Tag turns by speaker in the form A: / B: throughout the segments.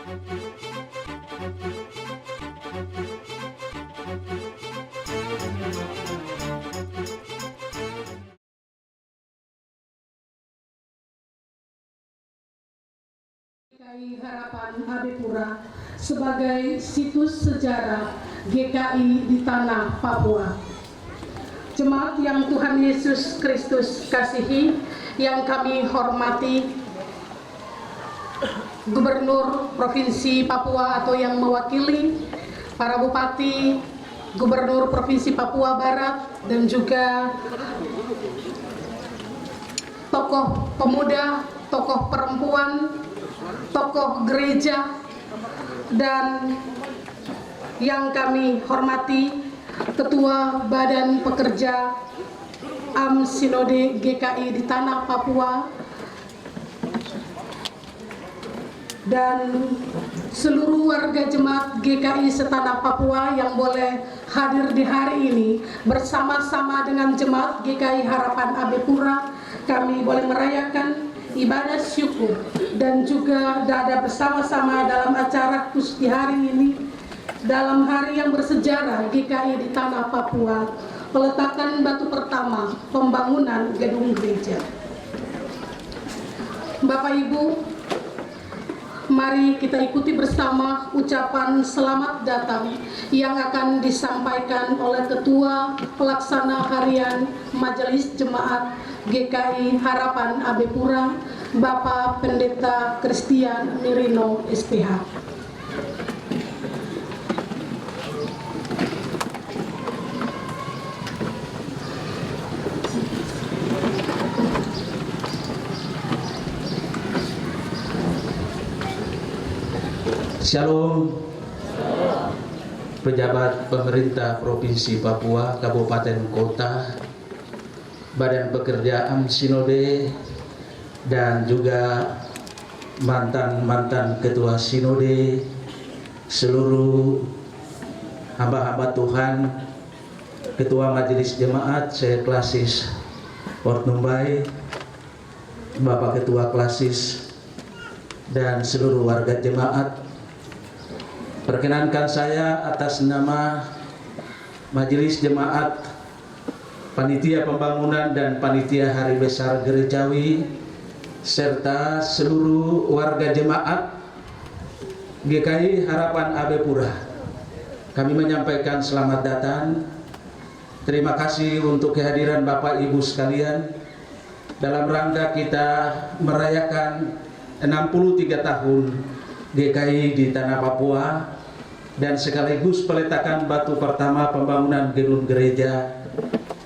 A: GKI Harapan Abepura sebagai situs sejarah GKI di tanah Papua. Jemaat yang Tuhan Yesus Kristus kasihi, yang kami hormati, Gubernur Provinsi Papua atau yang mewakili para bupati, Gubernur Provinsi Papua Barat, dan juga tokoh pemuda, tokoh perempuan, tokoh gereja, dan yang kami hormati Ketua Badan Pekerja Sinode GKI di tanah Papua, dan seluruh warga jemaat GKI setanah Papua yang boleh hadir di hari ini bersama-sama dengan jemaat GKI Harapan Abepura. Kami boleh merayakan ibadah syukur dan juga ada bersama-sama dalam acara khusus di hari ini, dalam hari yang bersejarah GKI di tanah Papua, peletakan batu pertama pembangunan gedung gereja. Bapak Ibu, mari kita ikuti bersama ucapan selamat datang yang akan disampaikan oleh Ketua Pelaksana Harian Majelis Jemaat GKI Harapan Abepura, Bapak Pendeta Christian Mirino SPH.
B: Shalom, pejabat pemerintah Provinsi Papua, Kabupaten Kota, Badan Pekerja Sinode, dan juga mantan-mantan Ketua Sinode, seluruh hamba-hamba Tuhan, Ketua Majelis Jemaat Seklasis Port Numbai, Bapak Ketua Klasis, dan seluruh warga jemaat. Perkenankan saya atas nama Majelis Jemaat, Panitia Pembangunan dan Panitia Hari Besar Gerejawi, serta seluruh warga jemaat GKI Harapan Abepura, kami menyampaikan selamat datang. Terima kasih untuk kehadiran Bapak Ibu sekalian dalam rangka kita merayakan 63 tahun GKI di tanah Papua dan sekaligus peletakan batu pertama pembangunan gedung gereja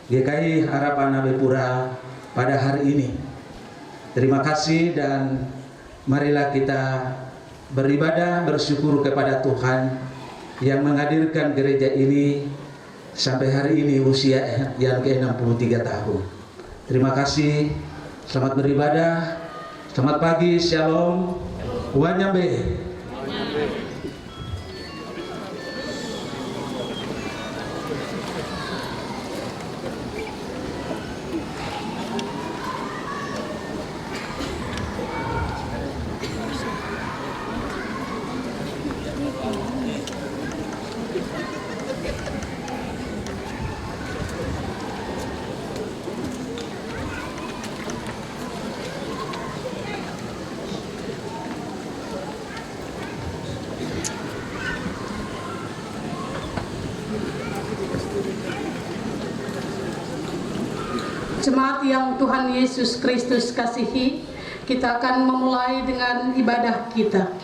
B: GKI Harapan Abepura pada hari ini. Terima kasih, dan marilah kita beribadah bersyukur kepada Tuhan yang menghadirkan gereja ini sampai hari ini usia yang ke-63 tahun. Terima kasih, selamat beribadah, selamat pagi, shalom, wanyambe.
A: Jemaat yang Tuhan Yesus Kristus kasihi, kita akan memulai dengan ibadah kita.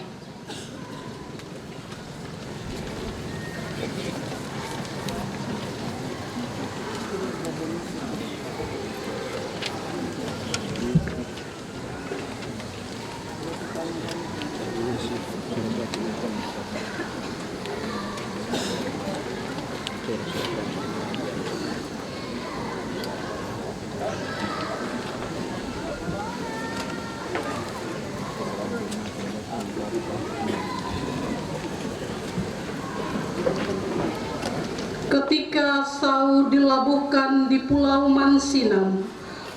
A: Ketika Saul dilabuhkan di Pulau Mansinam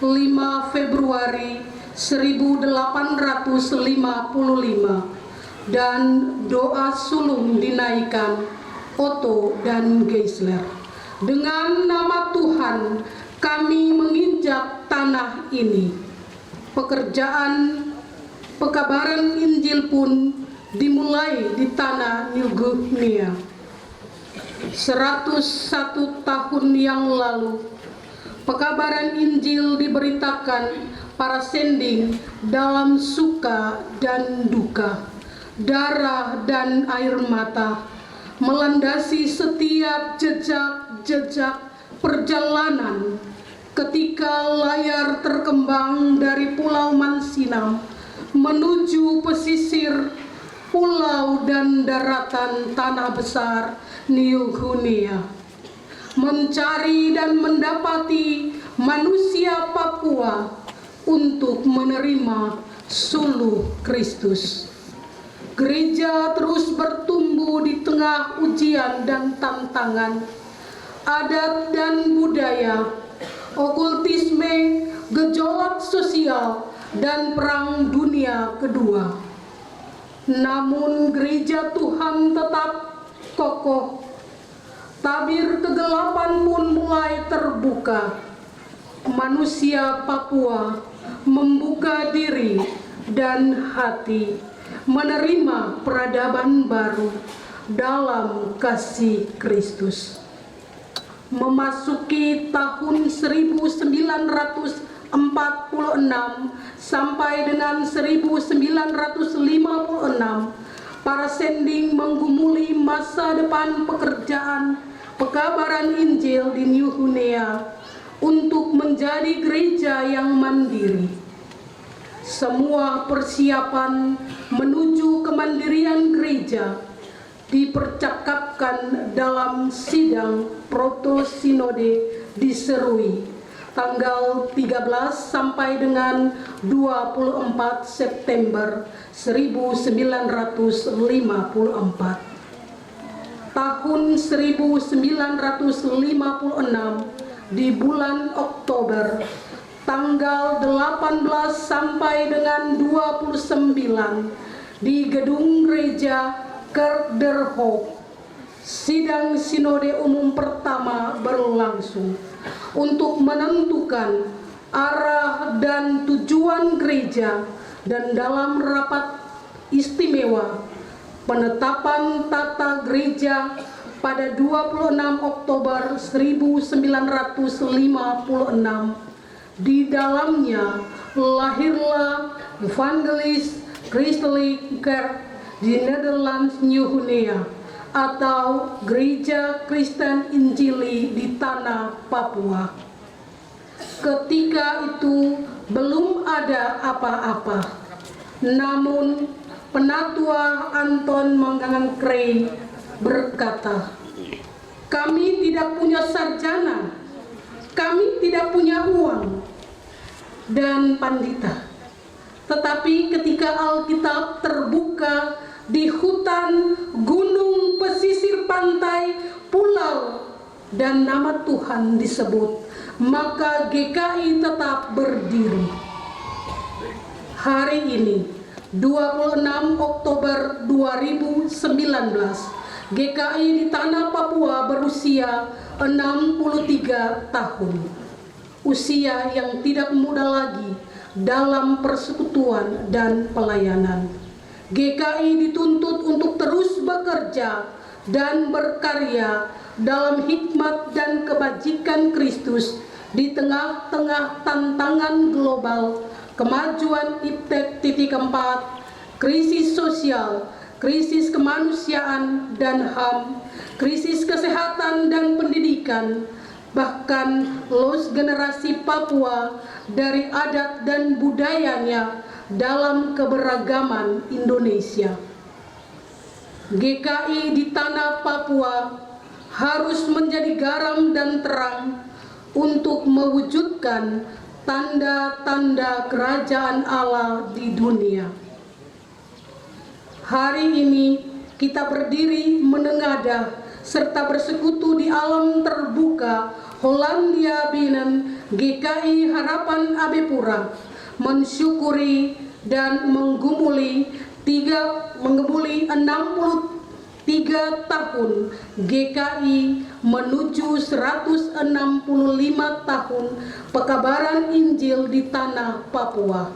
A: 5 Februari 1855, dan doa sulung dinaikkan Otto dan Geisler. Dengan nama Tuhan kami menginjak tanah ini. Pekerjaan pekabaran Injil pun dimulai di tanah New Guinea. 101 tahun yang lalu, pekabaran Injil diberitakan para sending dalam suka dan duka, darah dan air mata, melandasi setiap jejak-jejak perjalanan ketika layar terkembang dari Pulau Mansinam menuju pesisir pulau dan daratan tanah besar New Guinea, mencari dan mendapati manusia Papua untuk menerima suluh Kristus. Gereja terus bertumbuh di tengah ujian dan tantangan, adat dan budaya, okultisme, gejolak sosial, dan perang dunia kedua. Namun gereja Tuhan tetap kokoh. Tabir kegelapan pun mulai terbuka. Manusia Papua membuka diri dan hati, menerima peradaban baru dalam kasih Kristus. Memasuki tahun 1946 sampai dengan 1956, para sending menggumuli masa depan pekerjaan pekabaran Injil di New Guinea untuk menjadi gereja yang mandiri. Semua persiapan menuju kemandirian gereja dipercakapkan dalam sidang proto-sinode di Serui tanggal 13 sampai dengan 24 September 1954. Tahun 1956 di bulan Oktober tanggal 18 sampai dengan 29 di gedung gereja Kerkderhof, sidang sinode umum pertama berlangsung untuk menentukan arah dan tujuan gereja, dan dalam rapat istimewa penetapan tata gereja pada 26 Oktober 1956, di dalamnya lahirlah Evangelis Christelijk Kerk di Nederlands New Guinea, atau Gereja Kristen Injili di Tanah Papua. Ketika itu belum ada apa-apa, namun Penatua Anton Manggangan-Krey berkata, "Kami tidak punya sarjana, kami tidak punya uang dan pandita. Tetapi ketika Alkitab terbuka di hutan, gunung, pesisir pantai, pulau, dan nama Tuhan disebut, maka GKI tetap berdiri." Hari ini, 26 Oktober 2019, GKI di Tanah Papua berusia 63 tahun. Usia yang tidak muda lagi dalam persekutuan dan pelayanan. GKI dituntut untuk terus bekerja dan berkarya dalam hikmat dan kebajikan Kristus di tengah-tengah tantangan global, kemajuan iptek 4, krisis sosial, krisis kemanusiaan dan HAM, krisis kesehatan dan pendidikan, bahkan los generasi Papua dari adat dan budayanya dalam keberagaman Indonesia. GKI di Tanah Papua harus menjadi garam dan terang untuk mewujudkan tanda-tanda kerajaan Allah di dunia. Hari ini kita berdiri menengadah serta bersekutu di alam terbuka Hollandia Binnen GKI Harapan Abepura, mensyukuri dan menggumuli mengemuli 63 tahun GKI menuju 165 tahun pekabaran Injil di tanah Papua.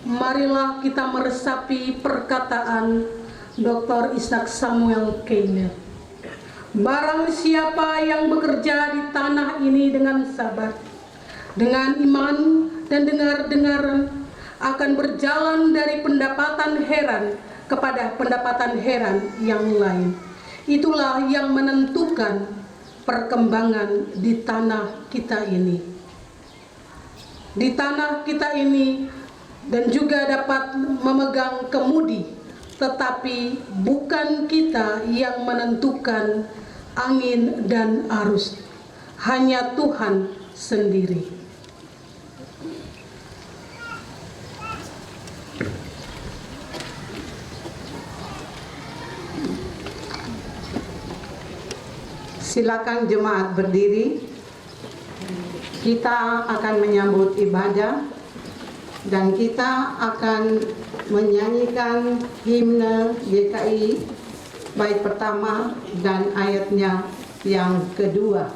A: Marilah kita meresapi perkataan Dr. Ishak Samuel Keiner. Barang siapa yang bekerja di tanah ini dengan sabar, dengan iman dan dengar-dengaran, akan berjalan dari pendapatan heran kepada pendapatan heran yang lain. Itulah yang menentukan perkembangan di tanah kita ini. Di tanah kita ini, dan juga dapat memegang kemudi, tetapi bukan kita yang menentukan angin dan arus, hanya Tuhan sendiri.
C: Silakan jemaat berdiri. Kita akan menyambut ibadah dan kita akan menyanyikan himne GKI bait pertama dan ayatnya yang kedua.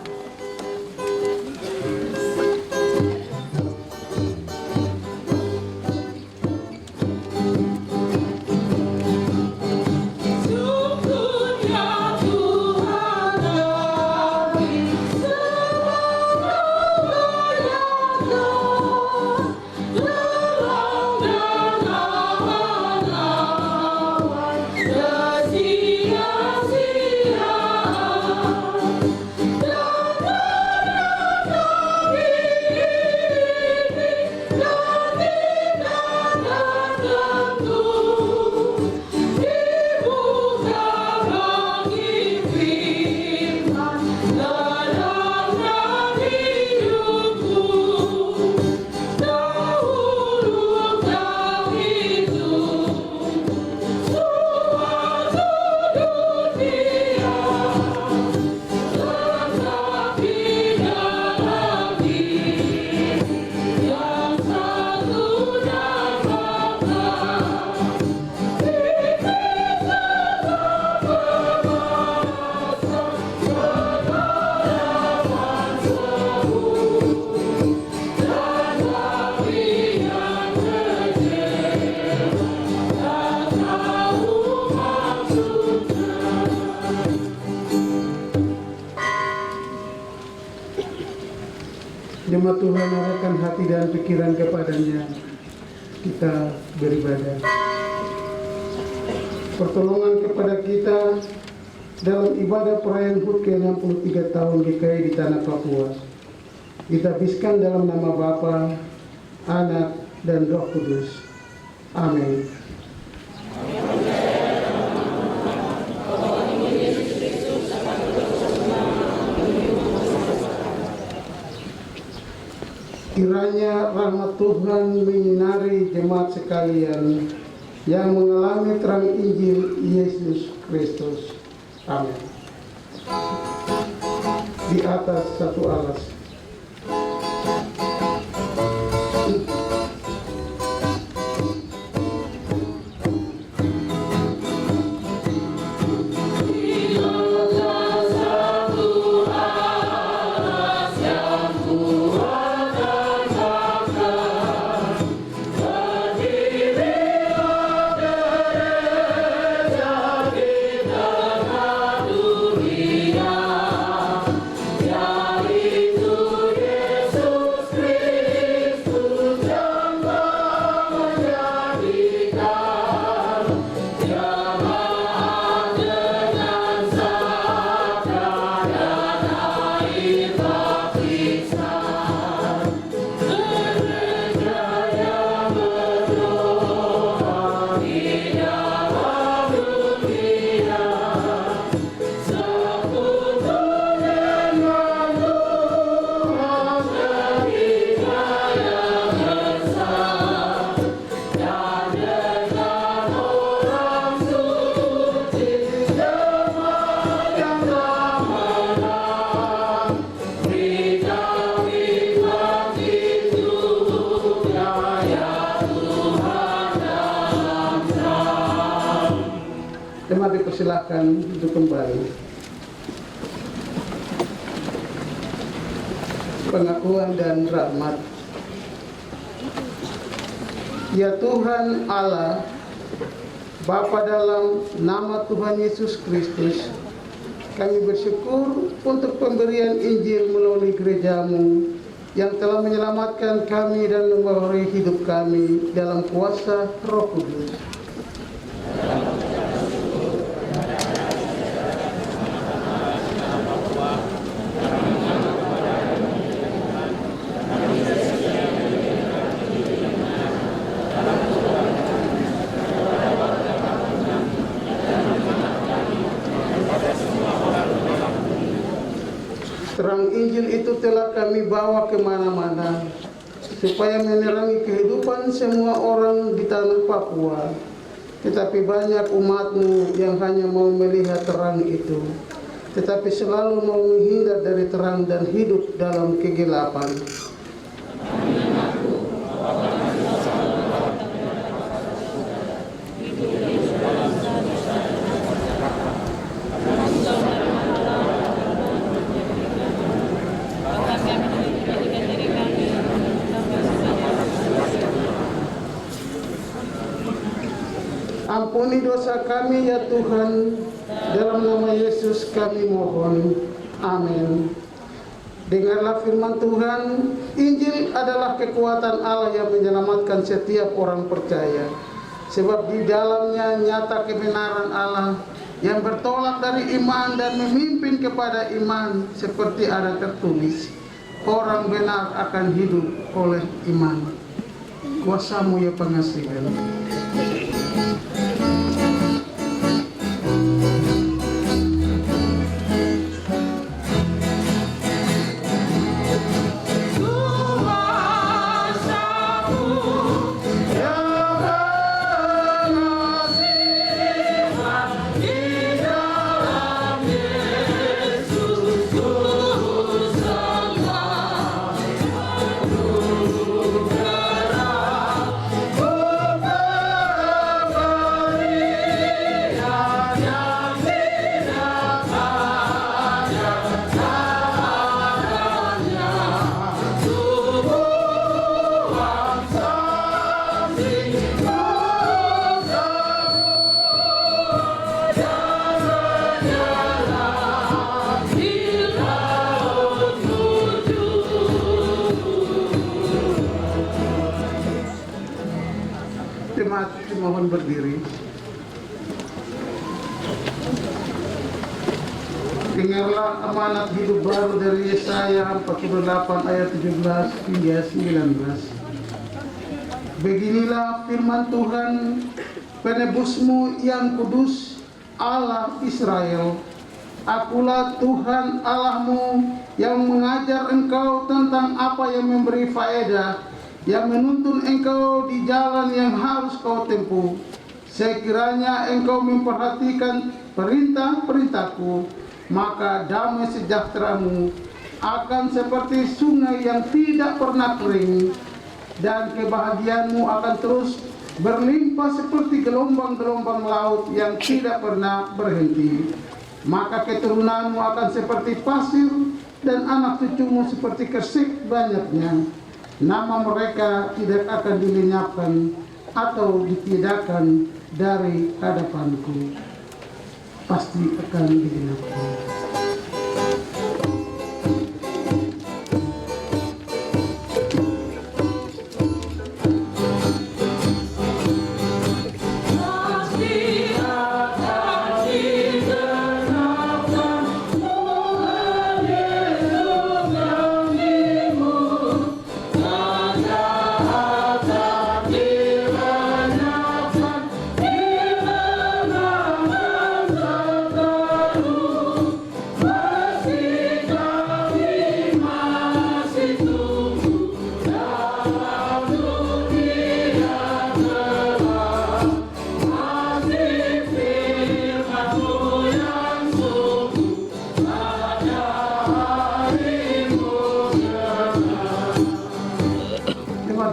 D: Jemaat Tuhan, arahkan hati dan pikiran kepadanya. Kita beribadah. Pertolongan kepada kita dalam ibadah perayaan HUT ke-63 tahun GKI di tanah Papua. Kita habiskan dalam nama Bapa, Anak, dan Roh Kudus. Amin. Kiranya rahmat Tuhan menyinari jemaat sekalian yang mengalami terang Injil Yesus Kristus. Amin. Di atas satu alas.
E: Itu
D: Jemaat dipersilakan untuk kembali. Pengakuan dan rahmat. Ya Tuhan Allah, Bapa dalam nama Tuhan Yesus Kristus, kami bersyukur untuk pemberian Injil melalui gerejamu yang telah menyelamatkan kami dan membaharui hidup kami dalam kuasa Roh Kudus. Terang Injil itu telah kami bawa kemana-mana, supaya menerangi kehidupan semua orang di tanah Papua. Tetapi banyak umatmu yang hanya mau melihat terang itu, tetapi selalu mau menghindar dari terang dan hidup dalam kegelapan. Ampuni dosa kami ya Tuhan, dalam nama Yesus kami mohon. Amin. Dengarlah firman Tuhan. Injil adalah kekuatan Allah yang menyelamatkan setiap orang percaya. Sebab di dalamnya nyata kebenaran Allah yang bertolak dari iman dan memimpin kepada iman, seperti ada tertulis, orang benar akan hidup oleh iman. Kuasamu ya pengasihan. Jemaat mohon berdiri. Dengarlah amanat hidup baru dari Yesaya 48 ayat 17 hingga 19. Beginilah firman Tuhan, penebusmu yang kudus, Allah Israel. Akulah Tuhan Allahmu yang mengajar engkau tentang apa yang memberi faedah, yang menuntun engkau di jalan yang harus kau tempuh. Sekiranya engkau memperhatikan perintah-perintahku, maka damai sejahteramu akan seperti sungai yang tidak pernah kering, dan kebahagiaanmu akan terus berlimpah seperti gelombang-gelombang laut yang tidak pernah berhenti. Maka keturunanmu akan seperti pasir, dan anak cucumu seperti kersik banyaknya. Nama mereka tidak akan dilenyapkan atau ditiadakan dari hadapanku. Pasti akan dilenyapkan.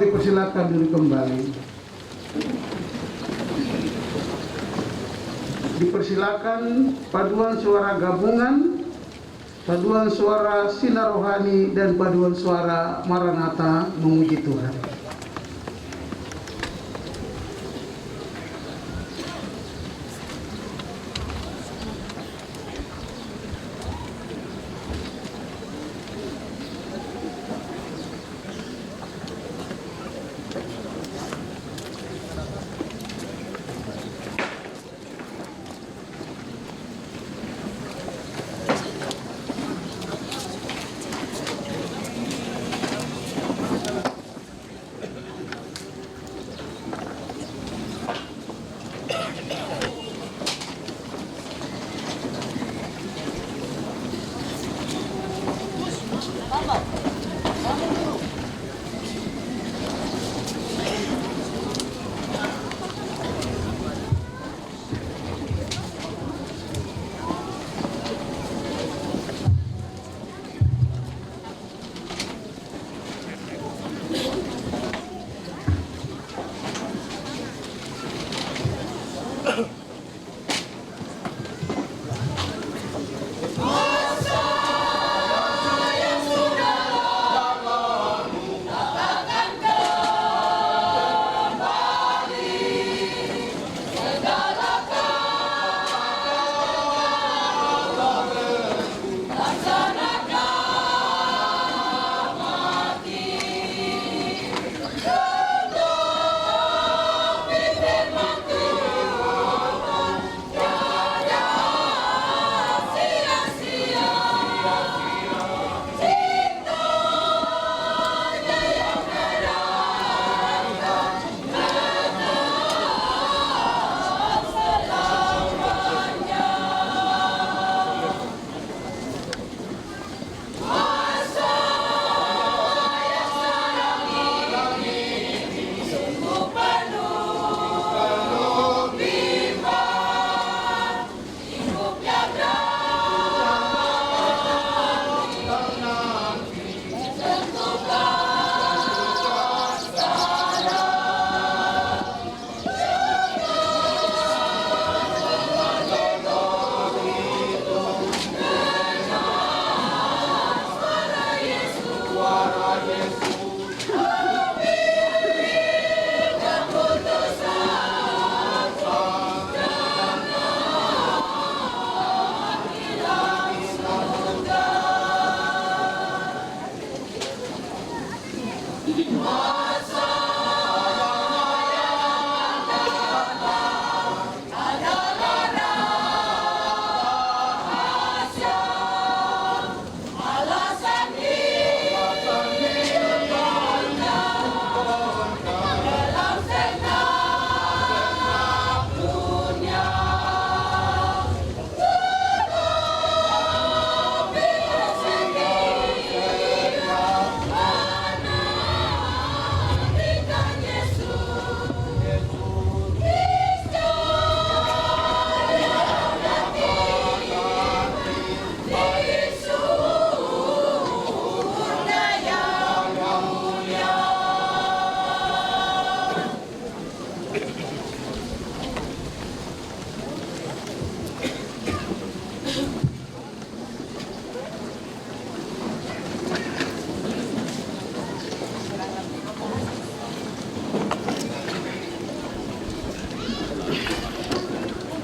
D: Dipersilakan dulu kembali. Dipersilakan paduan suara gabungan, paduan suara sinar rohani, dan paduan suara Maranatha memuji Tuhan.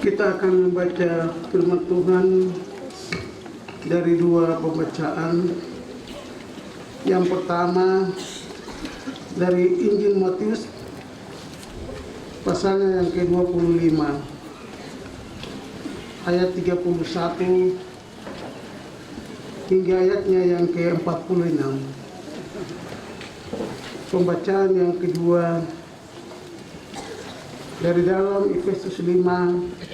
D: Kita akan membaca firman Tuhan dari dua pembacaan. Yang pertama dari Injil Matius pasalnya yang ke-25 ayat 31 hingga ayatnya yang ke-46. Pembacaan yang kedua dari dalam Efesus 5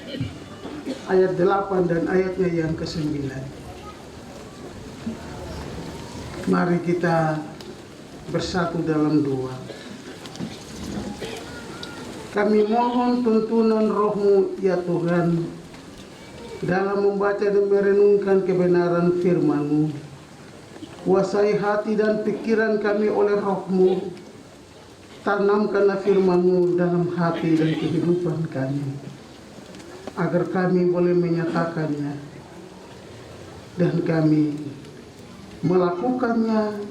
D: ayat 8 dan ayatnya yang ke-9. Mari kita bersatu dalam doa. Kami mohon tuntunan Roh-Mu ya Tuhan dalam membaca dan merenungkan kebenaran firman-Mu. Kuasai hati dan pikiran kami oleh Roh-Mu. Tanamkanlah firman-Mu dalam hati dan kehidupan kami. agar kami boleh menyatakannya dan kami melakukannya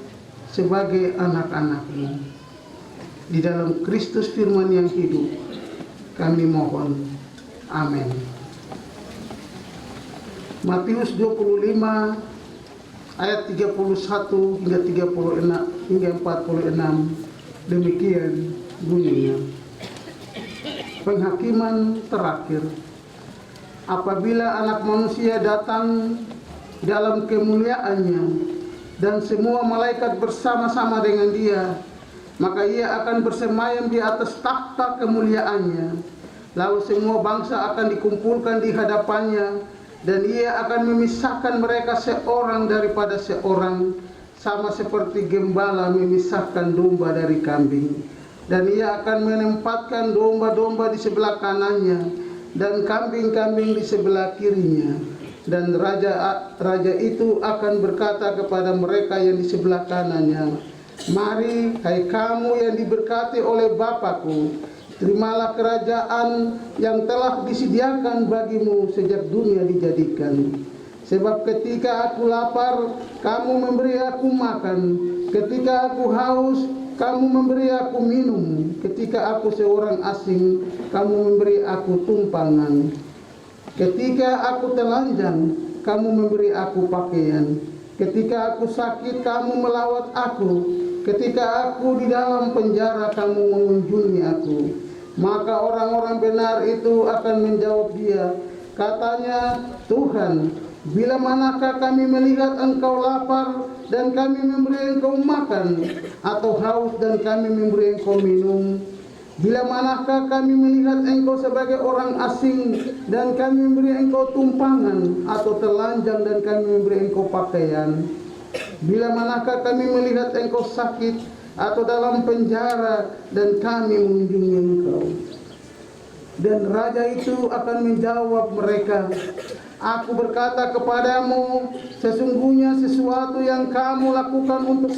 D: sebagai anak-anak-Mu. Di dalam Kristus firman yang hidup, kami mohon. Amin. Matius 25 ayat 31 hingga 36 hingga 46, demikian bunyinya. Penghakiman terakhir. Apabila Anak Manusia datang dalam kemuliaannya dan semua malaikat bersama-sama dengan Dia, maka Ia akan bersemayam di atas takhta kemuliaannya. Lalu semua bangsa akan dikumpulkan di hadapannya, dan Ia akan memisahkan mereka seorang daripada seorang, sama seperti gembala memisahkan domba dari kambing. Dan Ia akan menempatkan domba-domba di sebelah kanannya dan kambing-kambing di sebelah kirinya. Dan raja itu akan berkata kepada mereka yang di sebelah kanannya, "Mari, hai kamu yang diberkati oleh Bapa-Ku, terimalah kerajaan yang telah disediakan bagimu sejak dunia dijadikan. Sebab ketika aku lapar, kamu memberi aku makan. Ketika aku haus, kamu memberi aku minum. Ketika aku seorang asing, kamu memberi aku tumpangan. Ketika aku telanjang, kamu memberi aku pakaian. Ketika aku sakit, kamu melawat aku. Ketika aku di dalam penjara, kamu mengunjungi aku." Maka orang-orang benar itu akan menjawab Dia, katanya, "Tuhan, bila manakah kami melihat Engkau lapar dan kami memberi Engkau makan, atau haus dan kami memberi Engkau minum? Bila manakah kami melihat Engkau sebagai orang asing dan kami memberi Engkau tumpangan, atau telanjang dan kami memberi Engkau pakaian? Bila manakah kami melihat Engkau sakit atau dalam penjara dan kami mengunjungi Engkau?" Dan raja itu akan menjawab mereka, "Aku berkata kepadamu, sesungguhnya sesuatu yang kamu lakukan untuk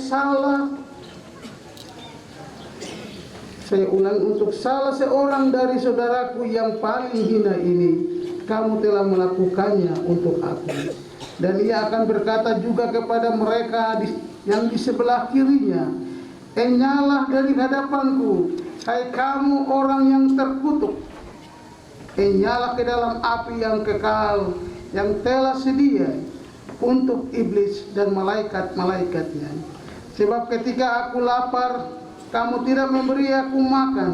D: salah seorang dari saudaraku yang paling hina ini, kamu telah melakukannya untuk aku." Dan Ia akan berkata juga kepada mereka yang di sebelah kirinya, "Enyahlah dari hadapanku, hai kamu orang yang terkutuk. Enyahlah ke dalam api yang kekal, yang telah sedia untuk iblis dan malaikat-malaikatnya. Sebab ketika aku lapar, kamu tidak memberi aku makan.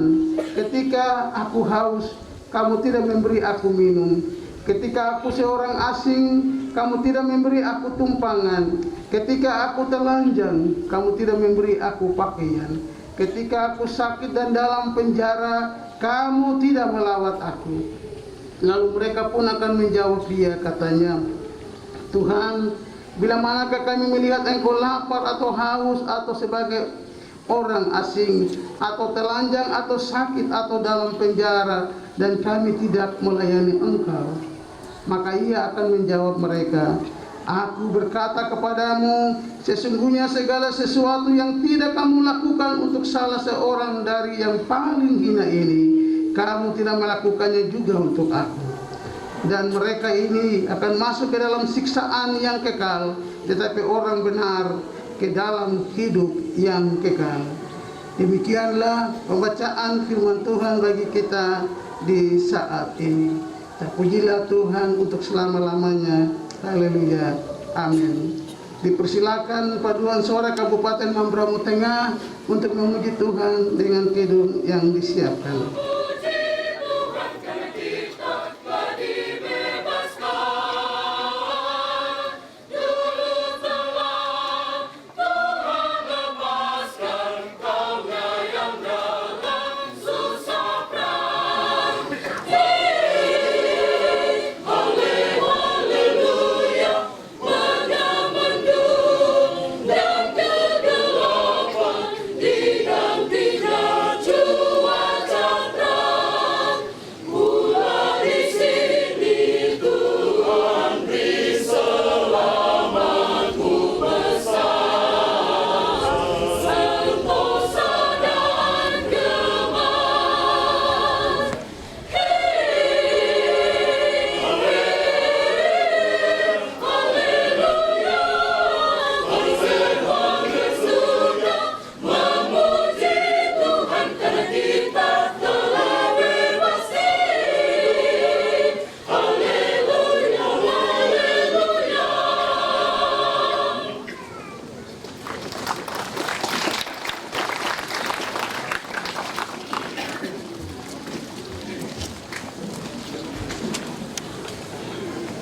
D: Ketika aku haus, kamu tidak memberi aku minum. Ketika aku seorang asing, kamu tidak memberi aku tumpangan. Ketika aku telanjang, kamu tidak memberi aku pakaian. Ketika aku sakit dan dalam penjara, kamu tidak melawat aku." Lalu mereka pun akan menjawab Dia, katanya, "Tuhan, bila manakah kami melihat Engkau lapar atau haus atau sebagai orang asing atau telanjang atau sakit atau dalam penjara dan kami tidak melayani Engkau?" Maka Ia akan menjawab mereka, "Aku berkata kepadamu, sesungguhnya segala sesuatu yang tidak kamu lakukan untuk salah seorang dari yang paling hina ini, kamu tidak melakukannya juga untuk aku." Dan mereka ini akan masuk ke dalam siksaan yang kekal, tetapi orang benar ke dalam hidup yang kekal. Demikianlah pembacaan firman Tuhan bagi kita di saat ini. Terpujilah Tuhan untuk selama-lamanya. Haleluya. Amin. Dipersilakan paduan suara Kabupaten Mamberamo Tengah untuk memuji Tuhan dengan kidung yang disiapkan.
E: Tidak cuaca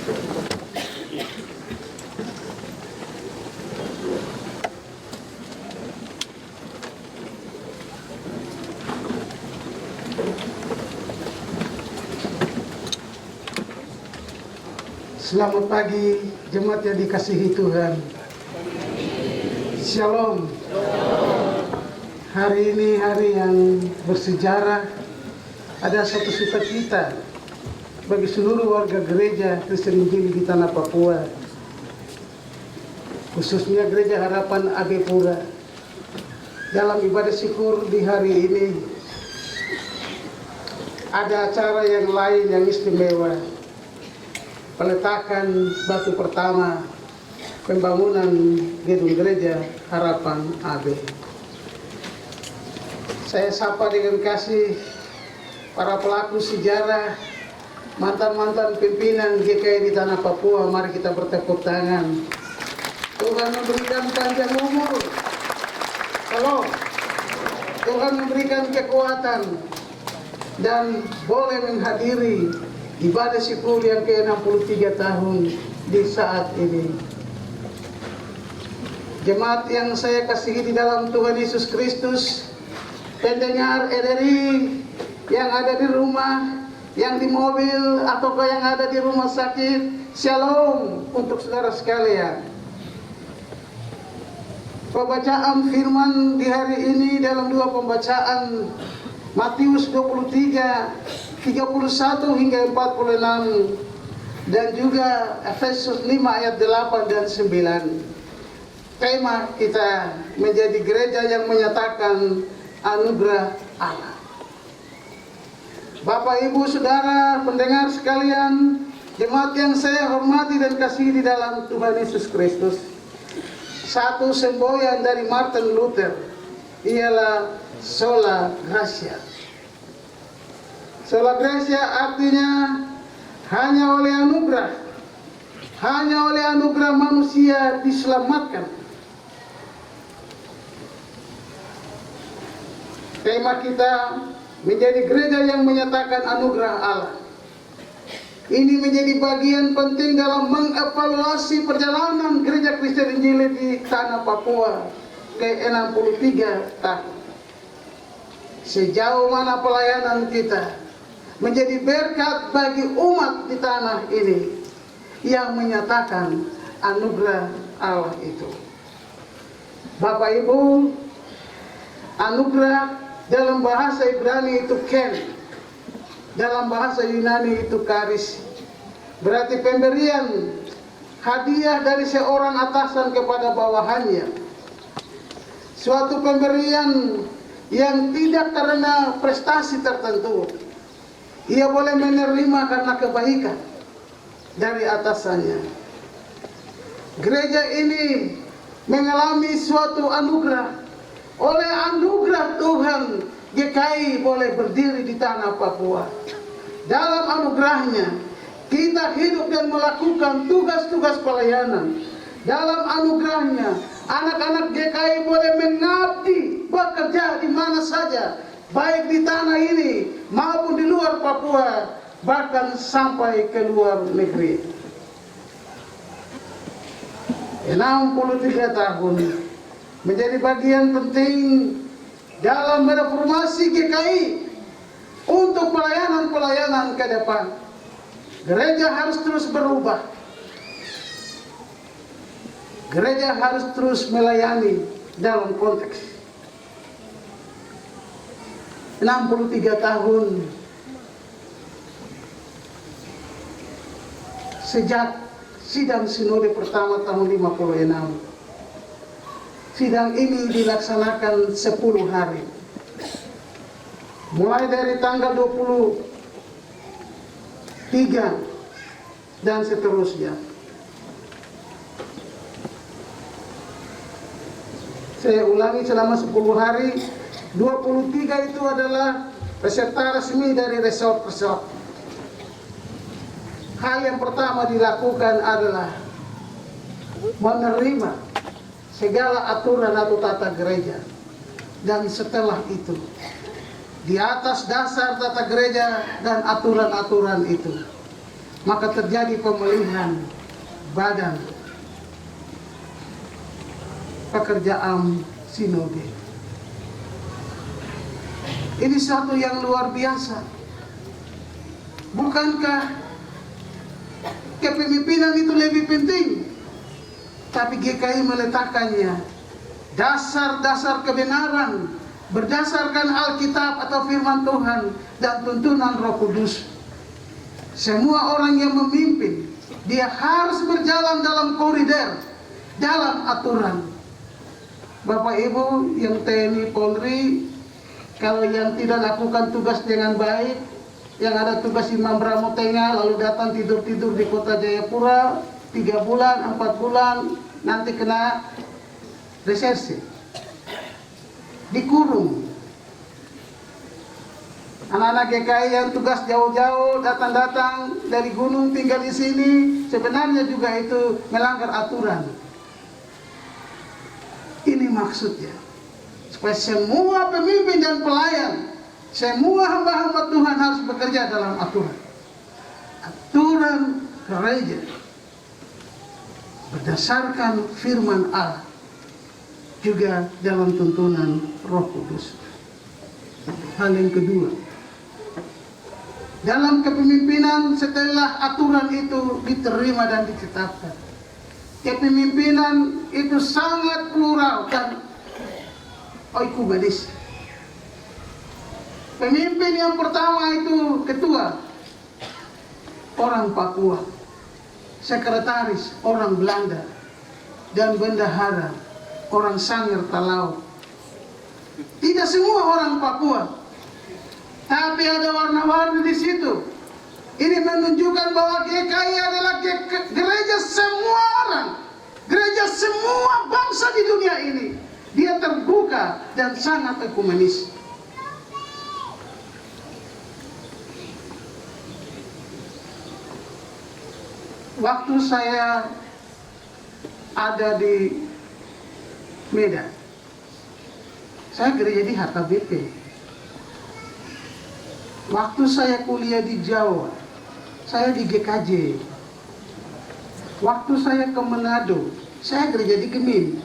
D: Selamat pagi jemaat yang dikasihi Tuhan. Shalom. Hari ini hari yang bersejarah. Ada satu sukacita bagi seluruh warga gereja Kristen Injil di tanah Papua, khususnya Gereja Harapan AB Pura. Dalam ibadah syukur di hari ini ada acara yang lain yang istimewa, peletakan batu pertama pembangunan gedung Gereja Harapan AB. Saya sapa dengan kasih para pelaku sejarah, mantan-mantan pimpinan GKI di tanah Papua. Mari kita bertepuk tangan. Tuhan memberikan panjang umur. Halo. Tuhan memberikan kekuatan dan boleh menghadiri ibadah syukur yang ke-63 tahun di saat ini. Jemaat yang saya kasihi di dalam Tuhan Yesus Kristus, pendengar RRI yang ada di rumah, yang di mobil, atau yang ada di rumah sakit, shalom untuk saudara sekalian. Pembacaan firman di hari ini dalam dua pembacaan, Matius 23, 31 hingga 46, dan juga Efesus 5 ayat 8 dan 9. Tema kita menjadi gereja yang menyatakan anugerah Allah. Bapak, Ibu, Saudara, pendengar sekalian, jemaat yang saya hormati dan kasihi di dalam Tuhan Yesus Kristus, satu semboyan dari Martin Luther ialah sola gratia. Sola gratia artinya hanya oleh anugerah manusia diselamatkan. Tema kita menjadi gereja yang menyatakan anugerah Allah. Ini menjadi bagian penting dalam mengevaluasi perjalanan Gereja Kristen Injil di tanah Papua ke-63 tahun. Sejauh mana pelayanan kita menjadi berkat bagi umat di tanah ini yang menyatakan anugerah Allah itu. Bapak Ibu, anugerah dalam bahasa Ibrani itu ken, dalam bahasa Yunani itu karis. Berarti pemberian hadiah dari seorang atasan kepada bawahannya. Suatu pemberian yang tidak karena prestasi tertentu. Ia boleh menerima karena kebaikan dari atasannya. Gereja ini mengalami suatu anugerah. Oleh anugerah Tuhan, GKI boleh berdiri di tanah Papua. Dalam anugerahnya, kita hidup dan melakukan tugas-tugas pelayanan. Dalam anugerahnya, anak-anak GKI boleh mengabdi, bekerja di mana saja, baik di tanah ini maupun di luar Papua, bahkan sampai ke luar negeri. 63 tahun menjadi bagian penting dalam mereformasi GKI untuk pelayanan-pelayanan ke depan. Gereja harus terus berubah. Gereja harus terus melayani dalam konteks 63 tahun sejak sidang sinode pertama tahun 56. Sidang ini dilaksanakan 10 hari. Mulai dari tanggal 23 dan seterusnya. Saya ulangi, selama 10 hari, 23 itu adalah peserta resmi dari resort-resort. Hal yang pertama dilakukan adalah menerima segala aturan atau tata gereja. Dan setelah itu, di atas dasar tata gereja dan aturan-aturan itu, maka terjadi pemilihan badan pekerjaan sinode. Ini satu yang luar biasa. Bukankah kepemimpinan itu lebih penting? Tapi GKI meletakkannya dasar-dasar kebenaran berdasarkan Alkitab atau firman Tuhan dan tuntunan Roh Kudus. Semua orang yang memimpin, dia harus berjalan dalam koridor, dalam aturan. Bapak Ibu yang TNI Polri, kalau yang tidak lakukan tugas dengan baik, yang ada tugas Imam Bramo Tengah lalu datang tidur-tidur di kota Jayapura 3 bulan, 4 bulan, nanti kena reserse, dikurung. Anak-anak GKI yang tugas jauh-jauh, datang-datang dari gunung tinggal di sini, sebenarnya juga itu melanggar aturan. Ini maksudnya, supaya semua pemimpin dan pelayan, semua hamba-hamba Tuhan harus bekerja dalam aturan. Aturan gereja berdasarkan firman Allah, juga dalam tuntunan Roh Kudus. Hal yang kedua, dalam kepemimpinan setelah aturan itu diterima dan ditetapkan, kepemimpinan itu sangat plural dan oikumenis. Pemimpin yang pertama itu ketua, orang Papua, sekretaris orang Belanda, dan bendahara orang Sangir Talau. Tidak semua orang Papua, tapi ada warna-warni di situ. Ini menunjukkan bahwa GKI adalah gereja semua orang, gereja semua bangsa di dunia ini. Dia terbuka dan sangat ekumenis. Waktu saya ada di Medan, saya gereja di HKBP. Waktu saya kuliah di Jawa, saya di GKJ. Waktu saya ke Manado, saya gereja di Gemini.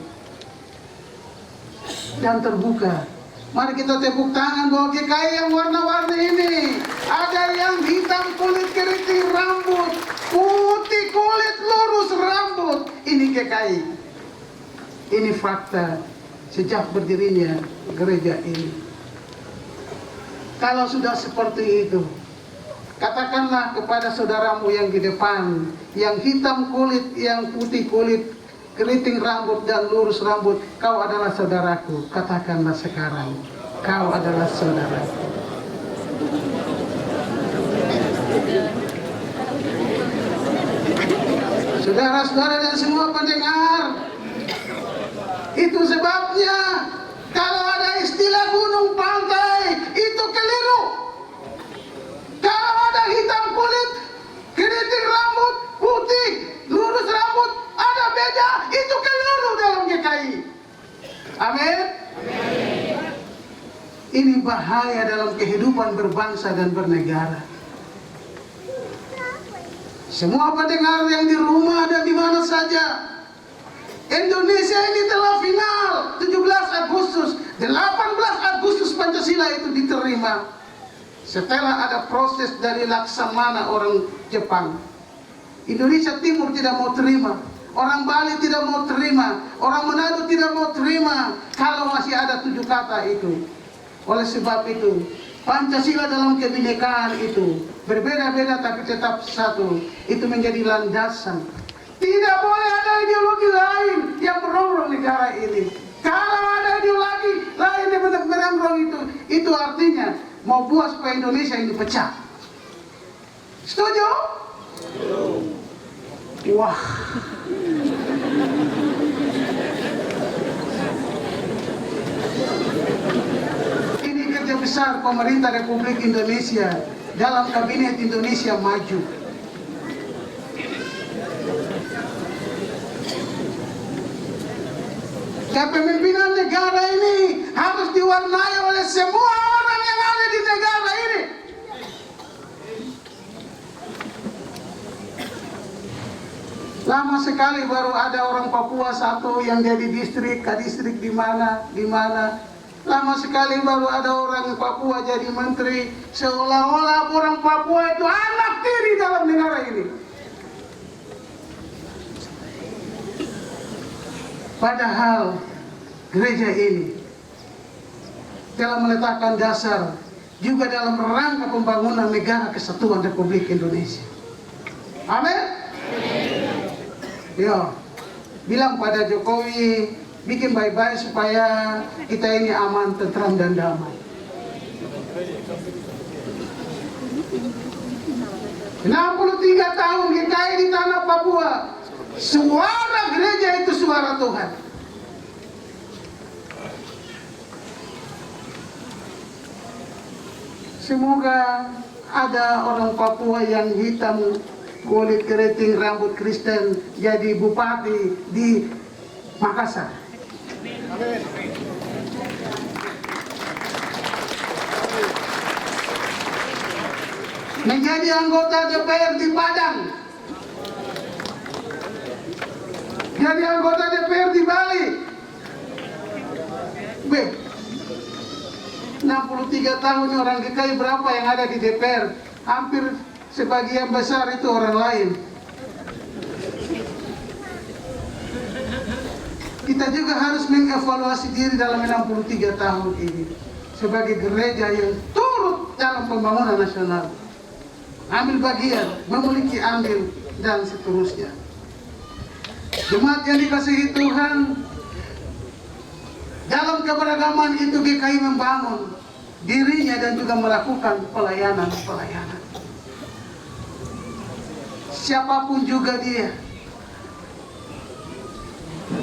D: Dan terbuka. Mari kita tepuk tangan bahwa GKI yang warna-warni ini. Ada yang hitam kulit keriting rambut, putih kulit lurus rambut. Ini GKI. Ini fakta sejak berdirinya gereja ini. Kalau sudah seperti itu, katakanlah kepada saudaramu yang di depan, yang hitam kulit, yang putih kulit, keriting rambut dan lurus rambut, kau adalah saudaraku. Katakanlah sekarang, kau adalah saudaraku. Saudara-saudara dan semua pendengar, itu sebabnya kalau ada istilah gunung pantai, itu keliru. Kalau ada hitam kulit, keriting rambut, putih, lurus rambut, ada beda, itu keliru dalam GKI. Amin. Ini bahaya dalam kehidupan berbangsa dan bernegara. Semua pendengar yang di rumah dan di mana saja, Indonesia ini telah final 17 Agustus. 18 Agustus Pancasila itu diterima setelah ada proses dari Laksamana orang Jepang. Indonesia Timur tidak mau terima, orang Bali tidak mau terima, orang Manado tidak mau terima kalau masih ada 7 kata itu. Oleh sebab itu, Pancasila dalam kebinekaan itu berbeda-beda tapi tetap satu. Itu menjadi landasan. Tidak boleh ada ideologi lain yang merongrong negara ini. Kalau ada ideologi lain yang merongrong itu artinya mau buat supaya Indonesia ini pecah. Setuju? Wah. Ini kerja besar pemerintah Republik Indonesia dalam Kabinet Indonesia Maju. Kepemimpinan negara ini harus diwarnai oleh semua orang yang ada di negara ini. Lama sekali baru ada orang Papua satu yang jadi distrik, kadistrik di mana. Lama sekali baru ada orang Papua jadi menteri. Seolah-olah orang Papua itu anak tiri dalam negara ini. Padahal gereja ini telah meletakkan dasar juga dalam rangka pembangunan negara kesatuan Republik Indonesia. Amin. Ya, bilang pada Jokowi, bikin baik-baik supaya kita ini aman, tentram dan damai. 63 tahun GKI di tanah Papua. Suara gereja itu suara Tuhan. Semoga ada orang Papua yang hitam, kulit keriting, rambut Kristen jadi bupati di Makassar. Menjadi anggota DPR di Padang. Jadi anggota DPR di Bali. 63 tahun orang GKI berapa yang ada di DPR? Hampir sebagian besar itu orang lain. Kita juga harus mengevaluasi diri dalam 63 tahun ini sebagai gereja yang turut dalam pembangunan nasional, ambil bagian, memiliki andil, dan seterusnya. Jemaat yang dikasihi Tuhan, dalam keberagaman itu GKI membangun dirinya dan juga melakukan pelayanan. Siapapun juga dia,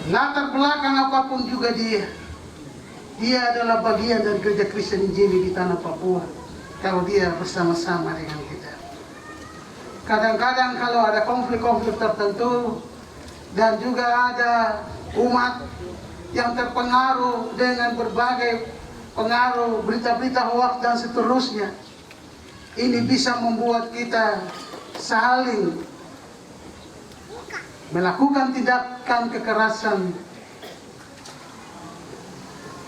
D: latar belakang apapun juga dia adalah bagian dari gereja Kristen Injili di tanah Papua. Kalau dia bersama-sama dengan kita, kadang-kadang kalau ada konflik-konflik tertentu dan juga ada umat yang terpengaruh dengan berbagai pengaruh berita-berita hoaks dan seterusnya, ini bisa membuat kita saling melakukan tindakan kekerasan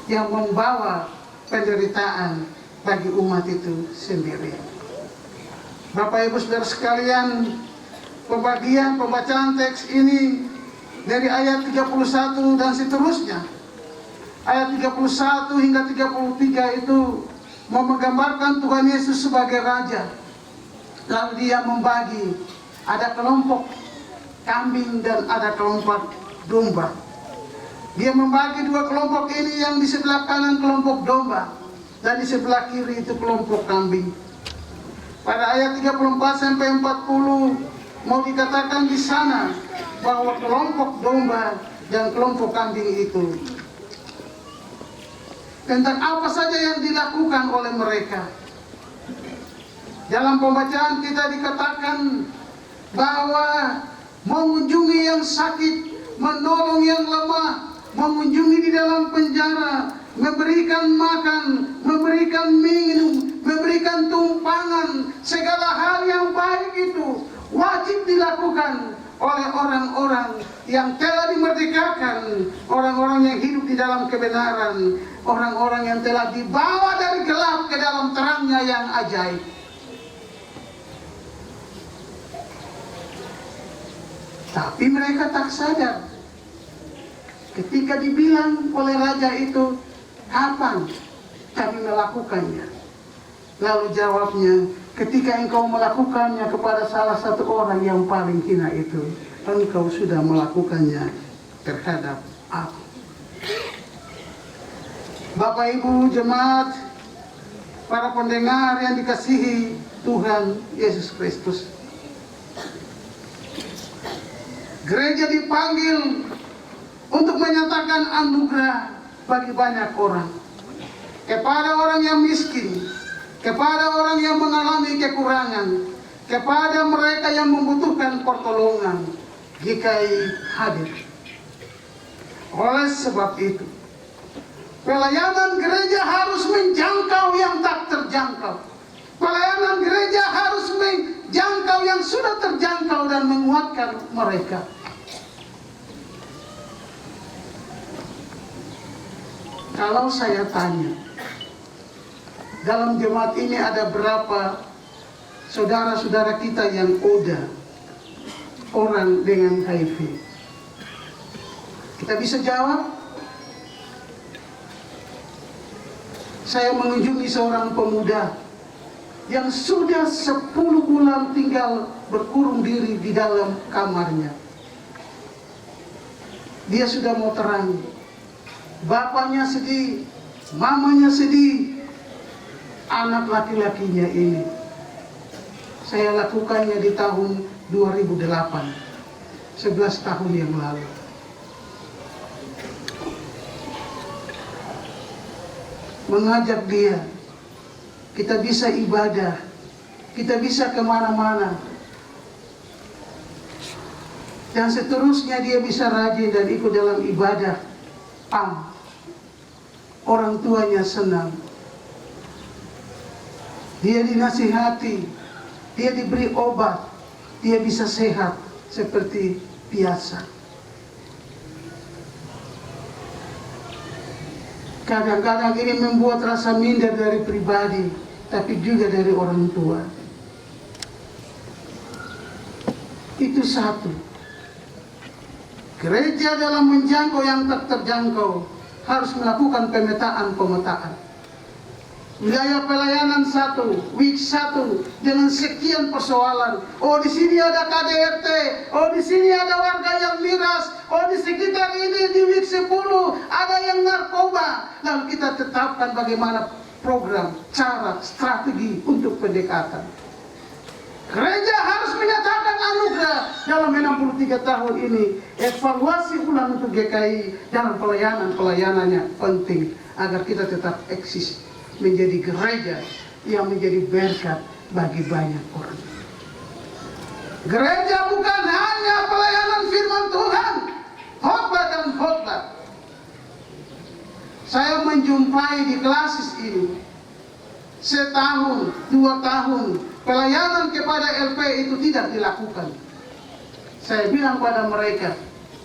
D: yang membawa penderitaan bagi umat itu sendiri. Bapak Ibu Saudara sekalian, pembacaan teks ini dari ayat 31 dan seterusnya, ayat 31 hingga 33 itu menggambarkan Tuhan Yesus sebagai Raja. Lalu dia membagi, ada kelompok kambing dan ada kelompok domba. Dia membagi dua kelompok ini, yang di sebelah kanan kelompok domba dan di sebelah kiri itu kelompok kambing. Pada ayat 34 sampai 40 mau dikatakan di sana bahwa kelompok domba dan kelompok kambing itu, tentang apa saja yang dilakukan oleh mereka. Dalam pembacaan kita dikatakan bahwa mengunjungi yang sakit, menolong yang lemah, mengunjungi di dalam penjara, memberikan makan, memberikan minum, memberikan tumpangan, segala hal yang baik itu wajib dilakukan oleh orang-orang yang telah dimerdekakan, orang-orang yang hidup di dalam kebenaran, orang-orang yang telah dibawa dari gelap ke dalam terangnya yang ajaib. Tapi mereka tak sadar ketika dibilang oleh raja itu, kapan kami melakukannya? Lalu jawabnya, ketika engkau melakukannya kepada salah satu orang yang paling hina itu, engkau sudah melakukannya terhadap aku. Bapak Ibu jemaat, para pendengar yang dikasihi Tuhan Yesus Kristus, gereja dipanggil untuk menyatakan anugerah bagi banyak orang, kepada orang yang miskin, kepada orang yang mengalami kekurangan, kepada mereka yang membutuhkan pertolongan. GKI hadir. Oleh sebab itu, pelayanan gereja harus menjangkau yang tak terjangkau. Pelayanan gereja harus menjangkau yang sudah terjangkau dan menguatkan mereka. Kalau saya tanya, dalam jemaat ini ada berapa saudara-saudara kita yang ODA, orang dengan HIV? Kita bisa jawab? Saya mengunjungi seorang pemuda yang sudah 10 bulan tinggal berkurung diri di dalam kamarnya. Dia sudah mau terangi. Bapaknya sedih, mamanya sedih, anak laki-lakinya ini. Saya lakukannya di tahun 2008, 11 tahun yang lalu. Mengajak dia, kita bisa ibadah, kita bisa kemana-mana, dan seterusnya dia bisa rajin dan ikut dalam ibadah. Orang tuanya senang, dia dinasihati, dia diberi obat, dia bisa sehat seperti biasa. Kadang-kadang ini membuat rasa minder dari pribadi, tapi juga dari orang tua. Itu satu. Gereja dalam menjangkau yang tak terjangkau harus melakukan pemetaan. Wilayah pelayanan 1, week 1 dengan sekian persoalan. Oh, di sini ada KDRT, oh di sini ada warga yang miras, oh di sekitar ini di week 10 ada yang narkoba. Lalu kita tetapkan bagaimana program, cara, strategi untuk pendekatan. Gereja harus menyatakan anugerah dalam 63 tahun ini. Evaluasi ulang untuk GKI dalam pelayanannya penting agar kita tetap eksis menjadi gereja yang menjadi berkat bagi banyak orang. Gereja bukan hanya pelayanan firman Tuhan, khotbah dan khotbah. Saya menjumpai di klasis ini setahun, 2 tahun pelayanan kepada LP itu tidak dilakukan. Saya bilang pada mereka,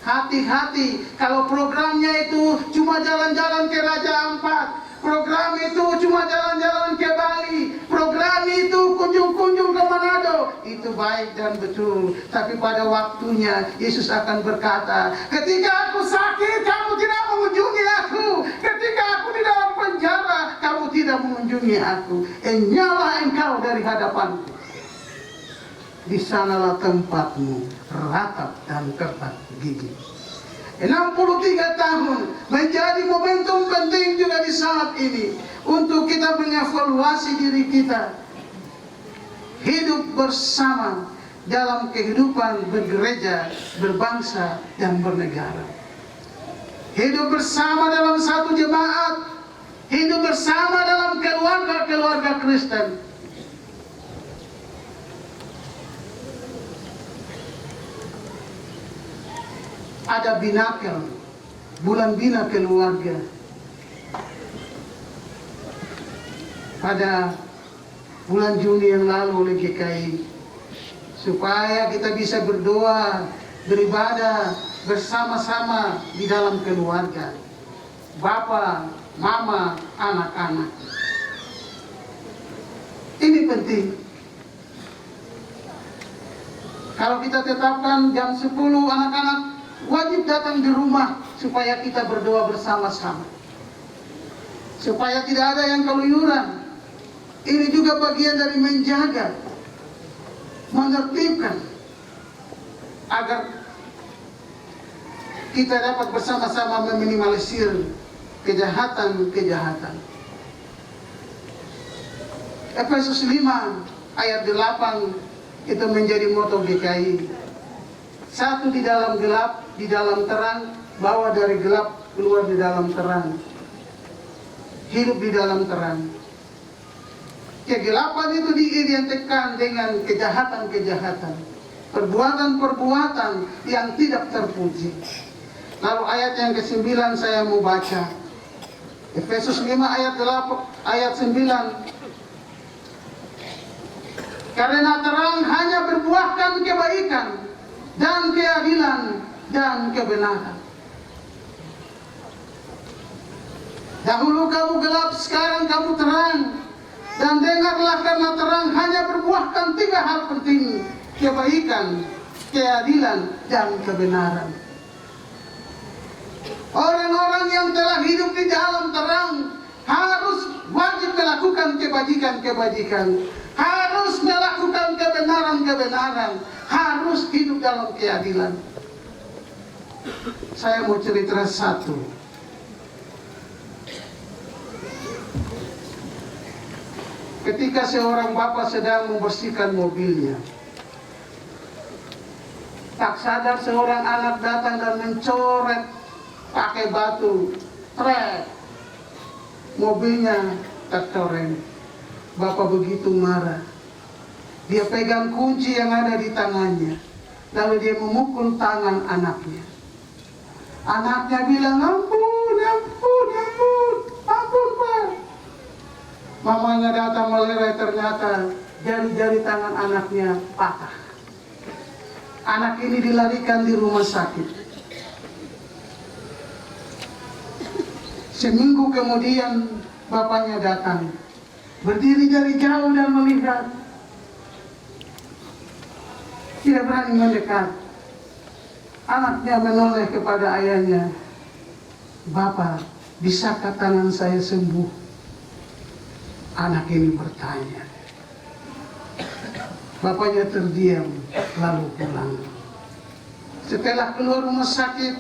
D: hati-hati kalau programnya itu cuma jalan-jalan ke Raja Ampat, program itu cuma jalan-jalan ke Bali, program itu kunjung-kunjung ke Manado. Itu baik dan betul, tapi pada waktunya Yesus akan berkata, ketika aku sakit kamu tidak mengunjungi aku, ketika aku di dalam penjara kamu tidak mengunjungi aku. Nyala engkau dari hadapanku. Di sanalah tempatmu, ratap dan ketat gigi. 63 tahun menjadi momentum penting juga di saat ini untuk kita mengevaluasi diri kita. Hidup bersama dalam kehidupan bergereja, berbangsa, dan bernegara. Hidup bersama dalam satu jemaat, hidup bersama dalam keluarga-keluarga Kristen. Ada binakel, bulan bina keluarga. Pada bulan Juni yang lalu oleh GKI, supaya kita bisa berdoa, beribadah bersama-sama di dalam keluarga, Bapak, Mama, anak-anak. Ini penting. Kalau kita tetapkan jam 10 anak-anak wajib datang di rumah supaya kita berdoa bersama-sama, supaya tidak ada yang keluyuran. Ini juga bagian dari menjaga, menertibkan agar kita dapat bersama-sama meminimalisir kejahatan-kejahatan. Efesus 5 ayat 8 itu menjadi moto GKI. 1 di dalam gelap, di dalam terang, bawa dari gelap keluar di dalam terang. Hidup di dalam terang. Kegelapan itu diidentikan dengan kejahatan-kejahatan, perbuatan-perbuatan yang tidak terpuji. Lalu ayat yang ke-9 saya mau baca. Efesus 5 ayat 9. Karena terang hanya berbuahkan kebaikan dan keadilan dan kebenaran. Dahulu kamu gelap, sekarang kamu terang. Dan dengarlah, karena terang hanya berbuahkan 3 hal penting: kebaikan, keadilan, dan kebenaran. Orang-orang yang telah hidup di dalam terang harus wajib melakukan kebajikan-kebajikan, harus melakukan kebenaran-kebenaran, harus hidup dalam keadilan. Saya mau cerita satu. Ketika seorang bapak sedang membersihkan mobilnya, tak sadar seorang anak datang dan mencoret pakai batu, mobilnya tercoreng. Bapak begitu marah. Dia pegang kunci yang ada di tangannya, lalu dia memukul tangan anaknya. Anaknya bilang, ampun, ampun, ampun, ampun Pak. Mamanya datang melerai, ternyata jari-jari tangan anaknya patah. Anak ini dilarikan di rumah sakit. Seminggu kemudian bapaknya datang, berdiri dari jauh dan melihat. Tidak berani mendekat. Anaknya menoleh kepada ayahnya, Bapak, bisakah tangan saya sembuh? Anak ini bertanya. Bapaknya terdiam, lalu pulang. Setelah keluar rumah sakit,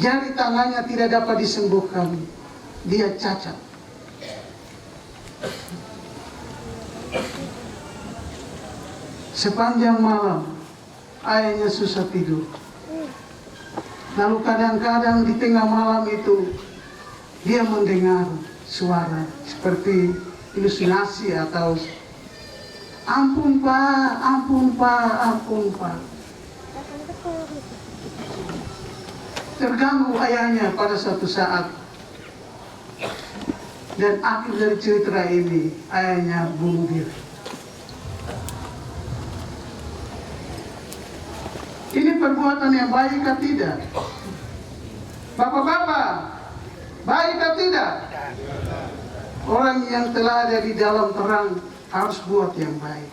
D: jari tangannya tidak dapat disembuhkan. Dia cacat. Sepanjang malam, ayahnya susah tidur. Lalu kadang-kadang di tengah malam itu, dia mendengar suara seperti halusinasi atau ampun Pak, ampun Pak, ampun Pak. Terganggu ayahnya pada suatu saat. Dan akhir dari cerita ini, ayahnya bunuh diri. Ini perbuatan yang baik atau tidak? Bapak-bapak, baik atau tidak? Orang yang telah ada di dalam terang harus buat yang baik.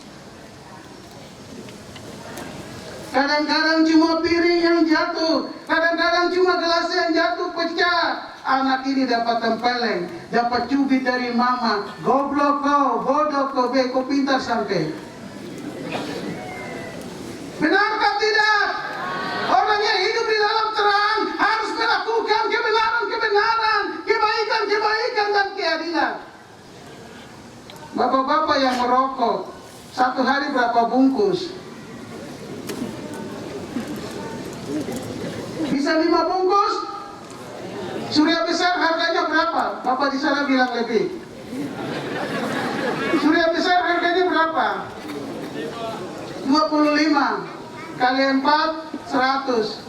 D: Kadang-kadang cuma piring yang jatuh, kadang-kadang cuma gelas yang jatuh pecah. Anak ini dapat tempeleng, dapat cubit dari mama. Goblok kau, bodoh kau, kau pintar sampai. Benarkah tidak? Orang yang hidup di dalam terang harus melakukan kebenaran-kebenaran, kebaikan-kebaikan, dan keadilan. Bapak-bapak yang merokok, satu hari berapa bungkus? Bisa 5 bungkus? Surya besar harganya berapa? Bapak di sana bilang lebih. Surya besar harganya berapa? 25 kali 4, 100.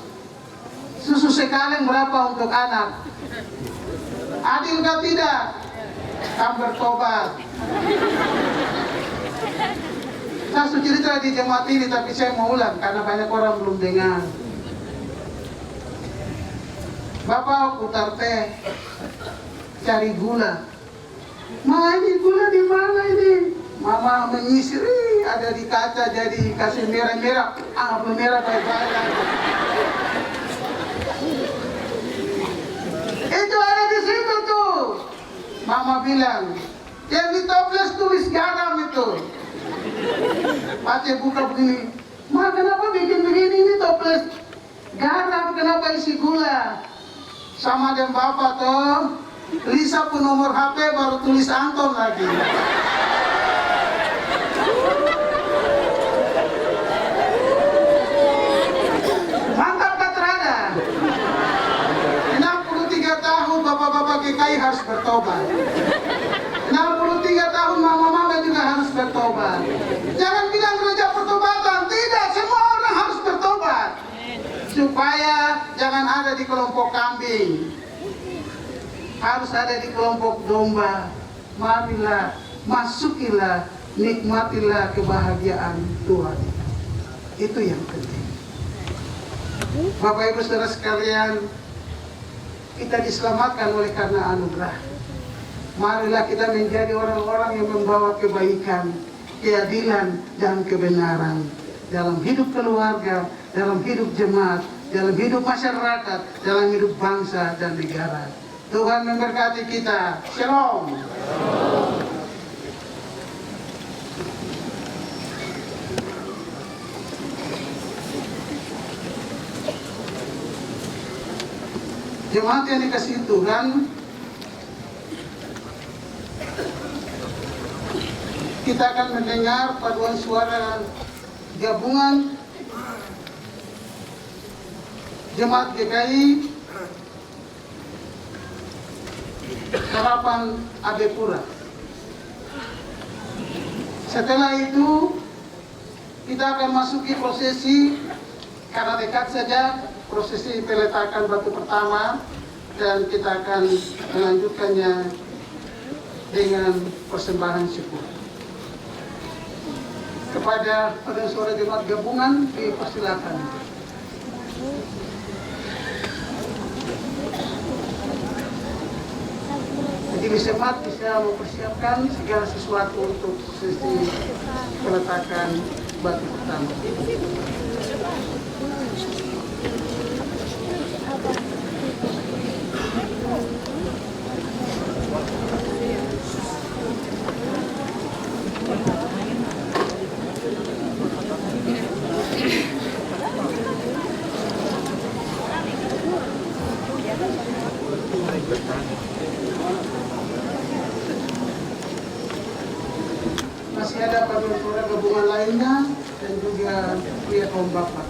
D: Susu sekaleng berapa untuk anak? Adil kah tidak? Kamu bertobat. Saya sudah cerita di jemaat ini, tapi saya mau ulang karena banyak orang belum dengar. Bapak putar teh, cari gula. Ma, ini gula di mana ini? Mama menyisir, ada di kaca, jadi kasih merah-merah. Belum merah baik-baik. Itu ada di situ tuh. Mama bilang, yang di toples tulis garam itu. Pace buka begini. Ma, kenapa bikin begini, ini toples garam, kenapa isi gula? Sama dengan bapak toh. Lisa pun nomor HP baru tulis Anton lagi. Mantap kan terada? 63 tahun bapak-bapak GKI harus bertobat. 63 tahun mama-mama juga harus bertobat. Jangan bilang gereja pertobatan. Tidak, semua orang harus bertobat. Supaya jangan ada di kelompok kambing, harus ada di kelompok domba. Marilah, masukilah nikmatilah kebahagiaan Tuhan. Itu yang penting. Bapak Ibu Saudara sekalian, kita diselamatkan oleh karena anugerah. Marilah kita menjadi orang-orang yang membawa kebaikan, keadilan, dan kebenaran dalam hidup keluarga, dalam hidup jemaat, dalam hidup masyarakat, dalam hidup bangsa dan negara. Tuhan memberkati kita. Shalom. Jemaat yang dikasihi Tuhan, kita akan mendengar paduan suara gabungan Jemaat GKI Harapan Abepura. Setelah itu kita akan masuki prosesi, karena dekat saja prosesi peletakan batu pertama, dan kita akan melanjutkannya dengan persembahan syukur. Kepada paduan suara jemaat gabungan dipersilakan. Jadi jemaat bisa mempersiapkan segala sesuatu untuk prosesi peletakan batu pertama. Masih ada paduan suara gabungan lainnya dan juga pria kaum bapak.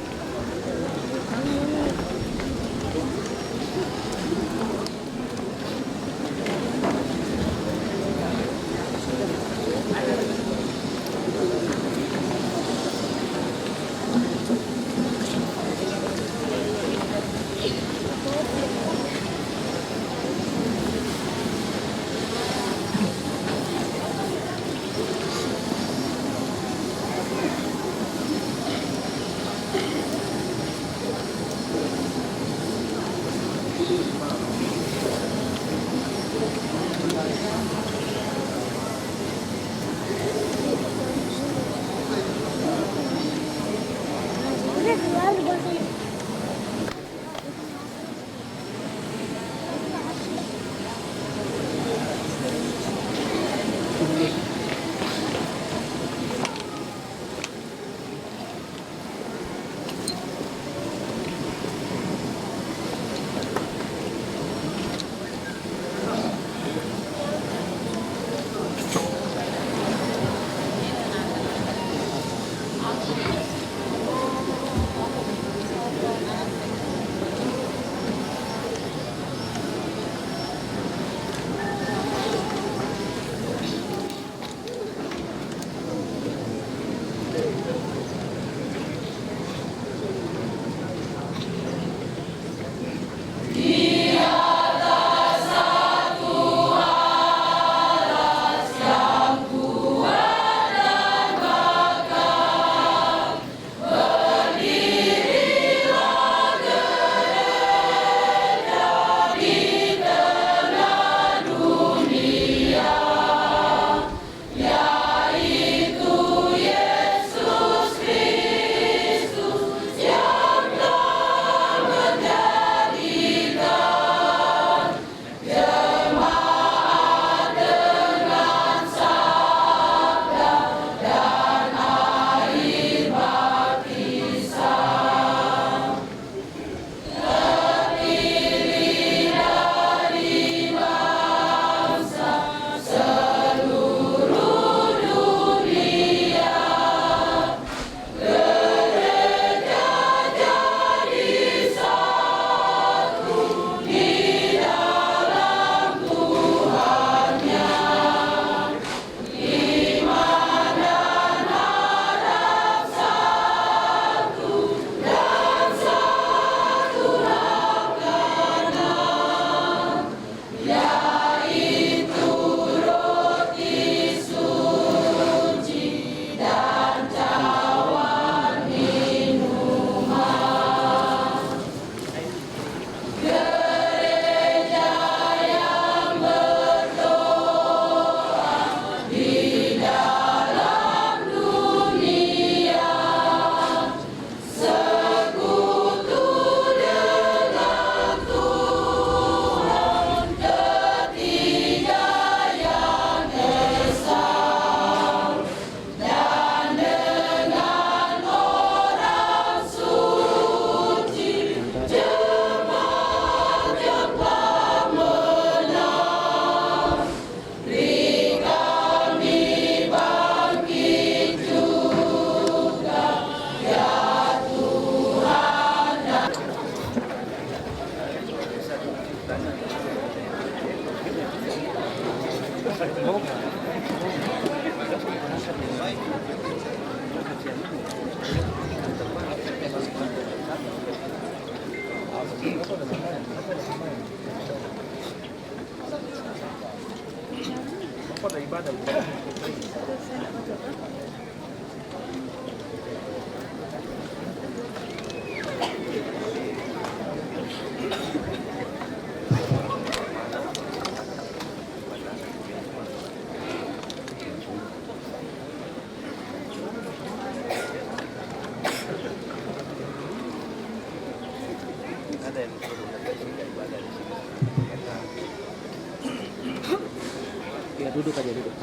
E: Ya, duduk aja duduk.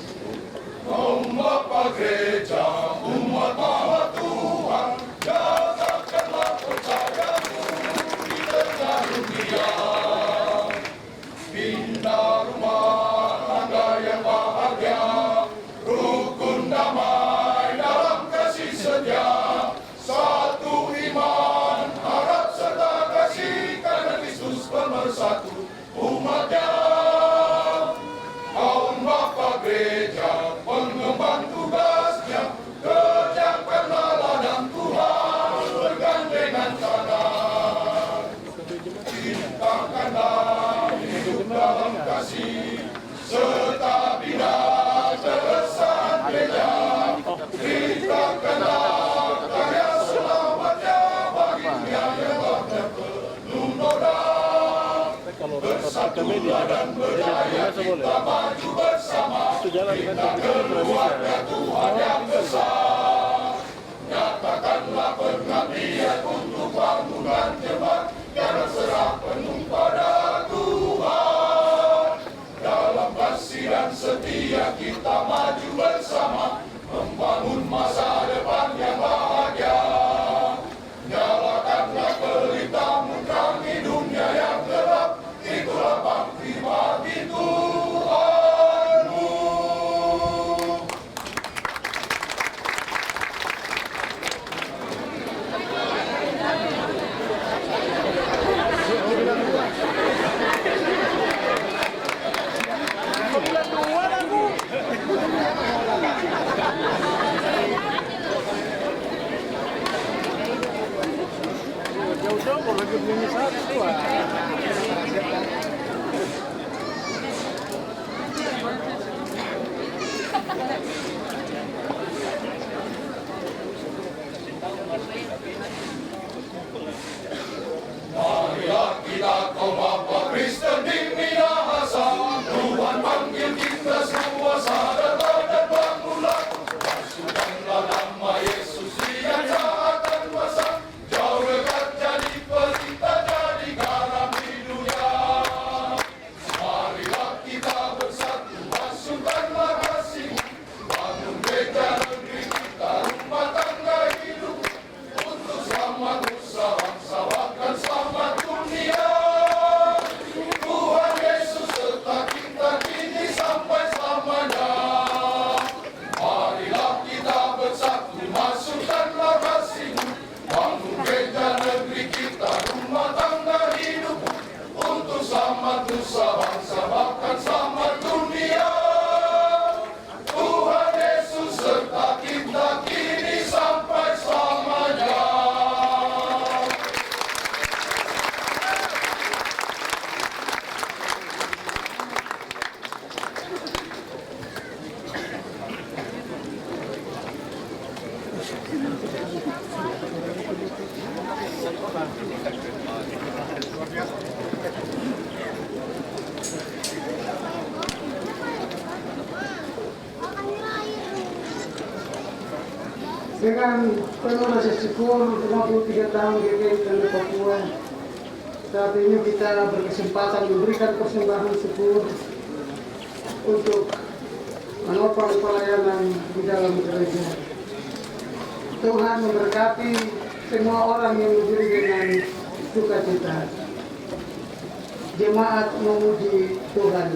D: Dengan penuh rasa syukur 53 tahun GKI Tanah Papua, saat ini kita berkesempatan memberikan persembahan syukur untuk menopang pelayanan di dalam gereja. Tuhan memberkati semua orang yang berdiri dengan sukacita. Jemaat memuji Tuhan.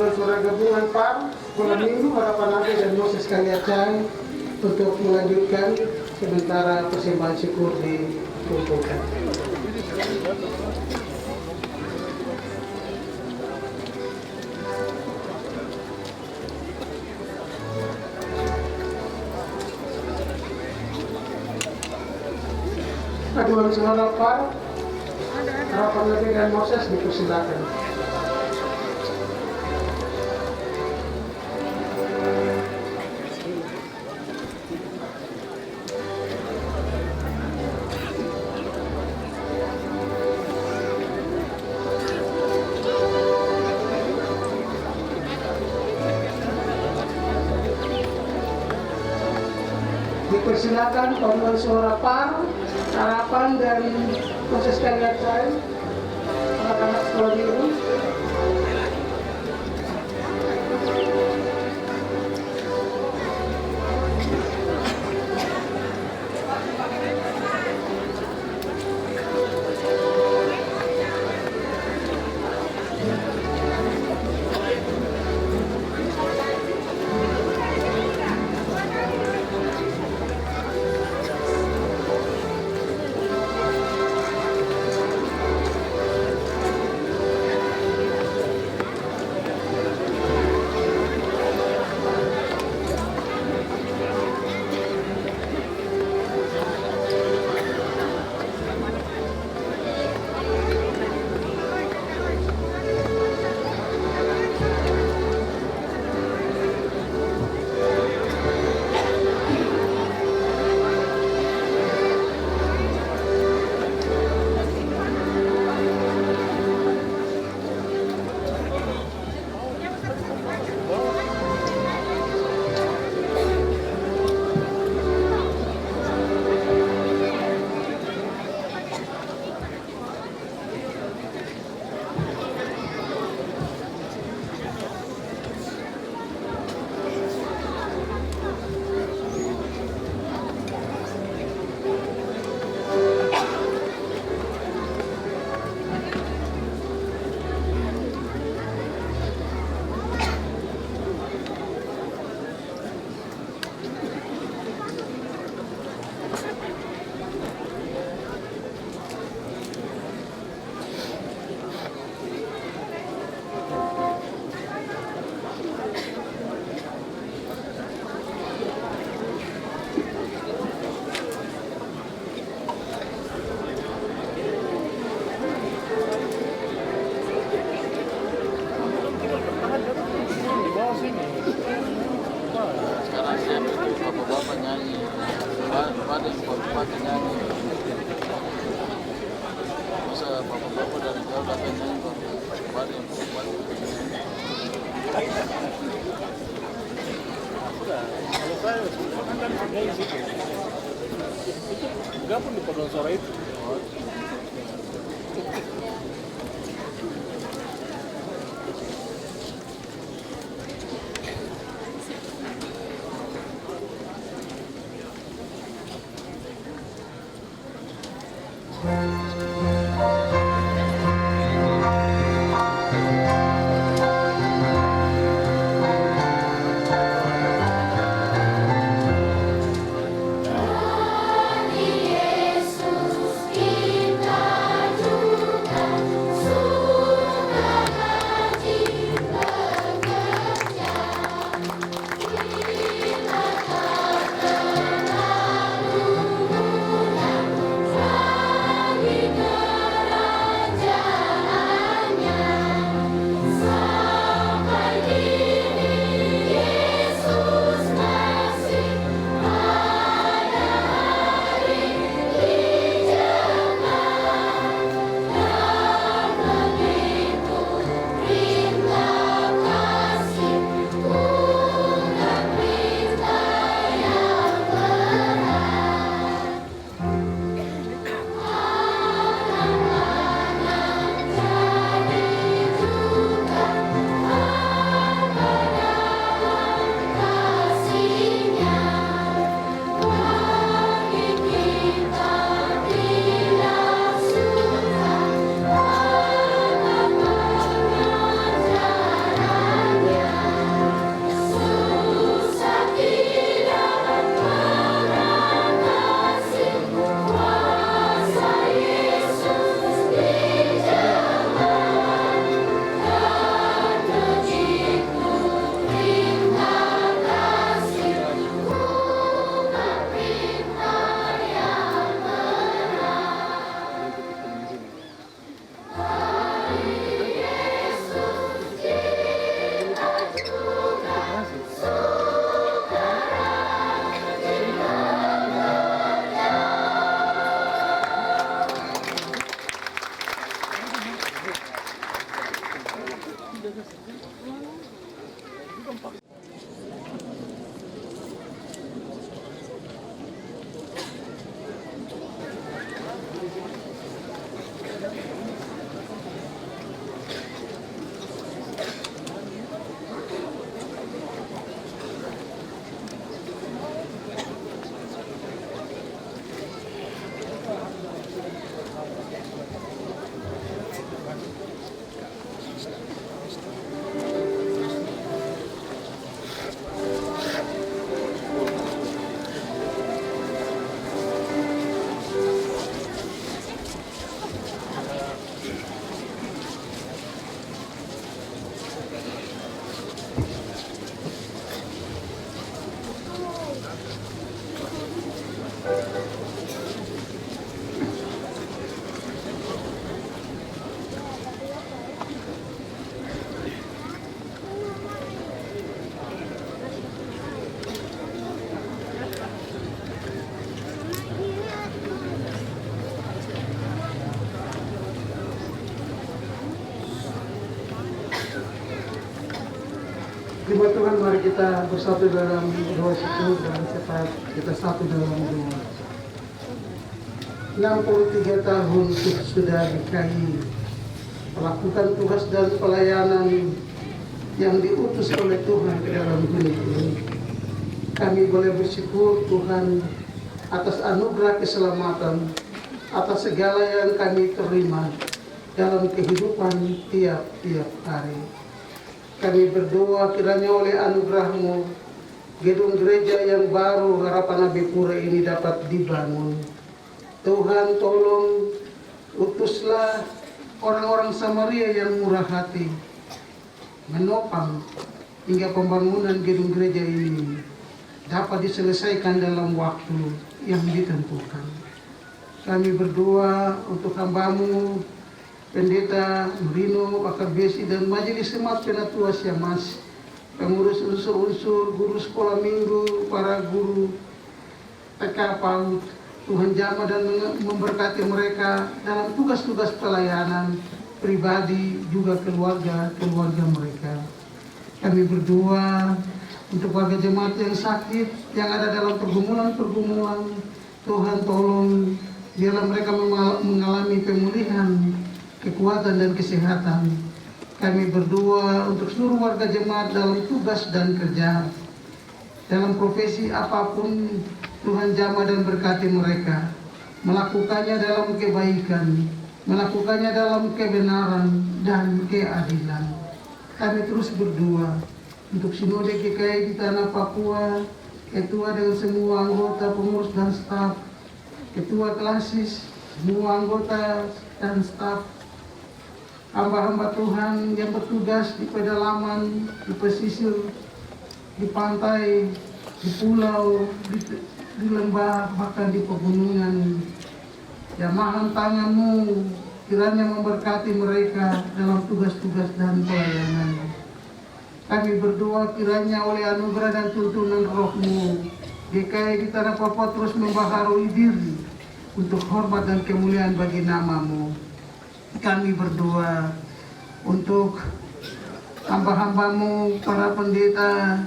D: Paduan Suara Gabungan PAR, Sekolah Minggu Harapan Abi dan Moses Kaliacai untuk melanjutkan sementara persembahan syukur dikumpulkan. Paduan Suara PAR, Harapan Abi dan Moses dipersilakan. Dipersilakan Paduan Suara PAR, Harapan dan Moses Kaliacai, anak-anak sekolah minggu.
E: Sekarang siap itu bapak-bapak nyanyi, bapak nyanyi. Masa bapak-bapak dari jauh datang nyanyi, bapak
F: Kalau saya kan tinggal di situ. Itu gabung di Paduan Suara itu.
G: We
D: kita bersatu dalam doa syukur dan cepat kita satu dalam doa. 63 tahun sudah GKI melakukan tugas dan pelayanan yang diutus oleh Tuhan ke dalam dunia ini. Kami boleh bersyukur Tuhan atas anugerah keselamatan, atas segala yang kami terima dalam kehidupan tiap-tiap hari. Kami berdoa kiranya oleh anugerah-Mu, gedung gereja yang baru Harapan Abipura ini dapat dibangun. Tuhan tolong utuslah orang-orang Samaria yang murah hati, menopang hingga pembangunan gedung gereja ini dapat diselesaikan dalam waktu yang ditentukan. Kami berdoa untuk hamba-Mu, Pendeta Marino, Akabesi dan Majelis Jemaat Penatua Siamas, pengurus unsur-unsur, guru sekolah minggu, para guru TK PAUD. Tuhan jamah dan memberkati mereka dalam tugas-tugas pelayanan pribadi juga keluarga mereka. Kami berdoa untuk warga jemaat yang sakit, yang ada dalam pergumulan. Tuhan tolong biarlah mereka mengalami pemulihan, kekuatan dan kesehatan. Kami berdoa untuk seluruh warga jemaat dalam tugas dan kerja, dalam profesi apapun. Tuhan jamah dan berkati mereka, melakukannya dalam kebaikan, melakukannya dalam kebenaran dan keadilan. Kami terus berdoa untuk Sinode GKI di Tanah Papua, ketua dan semua anggota, pengurus dan staf, ketua klasis, semua anggota dan staf, hamba-hamba Tuhan yang bertugas di pedalaman, di pesisir, di pantai, di pulau, di lembah, bahkan di pegunungan. Jamahan tangan-Mu kiranya memberkati mereka dalam tugas-tugas dan pelayanan. Kami berdoa kiranya oleh anugerah dan tuntunan Roh-Mu, GKI di Tanah Papua terus membaharui diri untuk hormat dan kemuliaan bagi nama-Mu. Kami berdoa untuk hamba-hamba-Mu, para pendeta,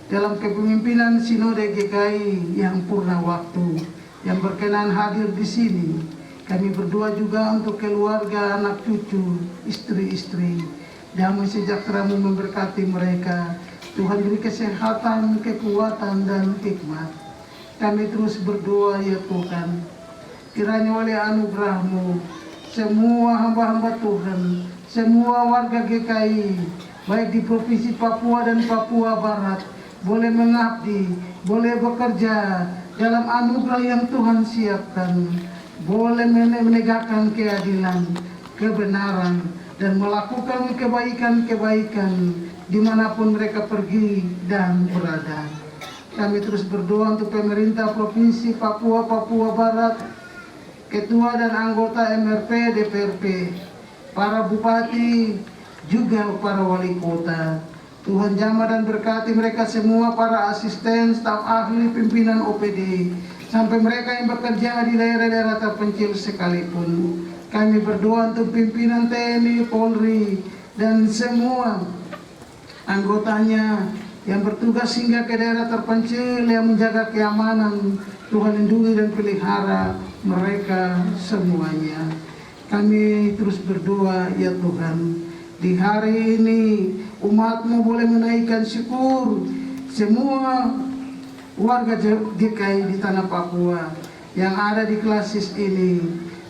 D: dalam kepemimpinan Sinode GKI yang purna waktu, yang berkenan hadir di sini. Kami berdoa juga untuk keluarga, anak cucu, istri-istri. Damai sejahtera-Mu memberkati mereka. Tuhan beri kesehatan, kekuatan, dan hikmat. Kami terus berdoa ya Tuhan, kiranya oleh anugerah-Mu, semua hamba-hamba Tuhan, semua warga GKI, baik di Provinsi Papua dan Papua Barat, boleh mengabdi, boleh bekerja dalam anugerah yang Tuhan siapkan, boleh menegakkan keadilan, kebenaran, dan melakukan kebaikan-kebaikan dimanapun mereka pergi dan berada. Kami terus berdoa untuk pemerintah Provinsi Papua Barat, ketua dan anggota MRP, DPRP, para bupati, juga para wali kota. Tuhan jamah dan berkati mereka semua, para asisten, staf ahli, pimpinan OPD, sampai mereka yang bekerja di daerah-daerah terpencil sekalipun. Kami berdoa untuk pimpinan TNI, Polri, dan semua anggotanya yang bertugas hingga ke daerah terpencil yang menjaga keamanan. Tuhan lindungi dan pelihara mereka semuanya. Kami terus berdoa ya Tuhan, di hari ini umat-Mu boleh menaikkan syukur. Semua warga GKI di Tanah Papua yang ada di klasis ini,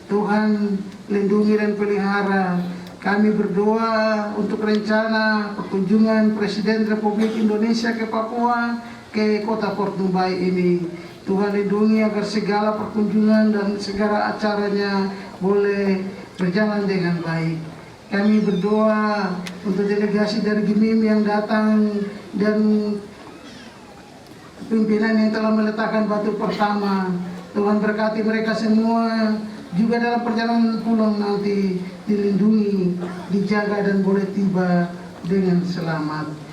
D: Tuhan lindungi dan pelihara. Kami berdoa untuk rencana perkunjungan Presiden Republik Indonesia ke Papua, ke kota Port Nubai ini. Tuhan lindungi agar segala perkunjungan dan segala acaranya boleh berjalan dengan baik. Kami berdoa untuk delegasi dari GIMIM yang datang dan pimpinan yang telah meletakkan batu pertama. Tuhan berkati mereka semua, juga dalam perjalanan pulang nanti dilindungi, dijaga dan boleh tiba dengan selamat.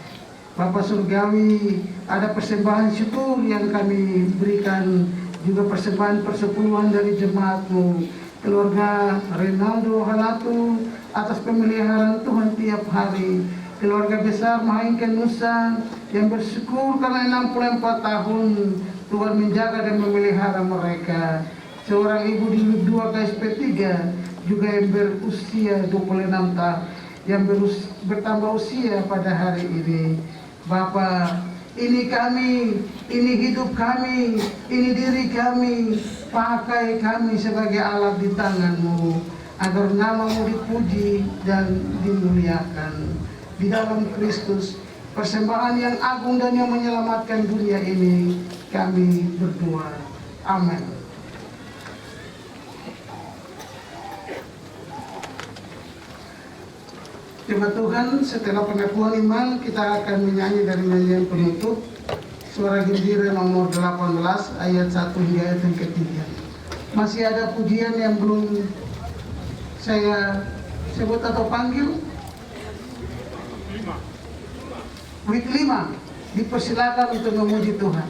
D: Bapa Surgawi, ada persembahan syukur yang kami berikan, juga persembahan persepuluhan dari jemaat-Mu, keluarga Renaldo Halatu, atas pemeliharaan Tuhan tiap hari, keluarga besar Mahaingke Nusa yang bersyukur karena 64 tahun Tuhan menjaga dan memelihara mereka. Seorang ibu di 2 KSP 3 juga yang berusia 26 tahun yang bertambah usia pada hari ini. Bapa, ini kami, ini hidup kami, ini diri kami, pakai kami sebagai alat di tangan-Mu, agar nama-Mu dipuji dan dimuliakan. Di dalam Kristus, persembahan yang agung dan yang menyelamatkan dunia ini, kami berdoa. Amin. Terima Tuhan, setelah pengakuan iman, kita akan menyanyi dari nyanyian penutup Suara Gembira nomor 18 ayat 1 hingga ayat yang ketiga. Masih ada pujian yang belum saya sebut atau panggil? Week 5, dipersilakan untuk memuji Tuhan.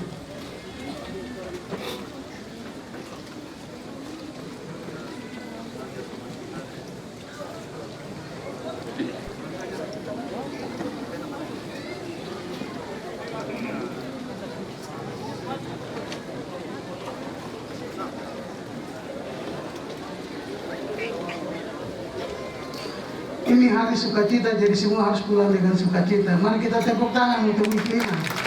D: Ini hari sukacita, jadi semua harus pulang dengan sukacita. Mari kita tepuk tangan untuk week 5.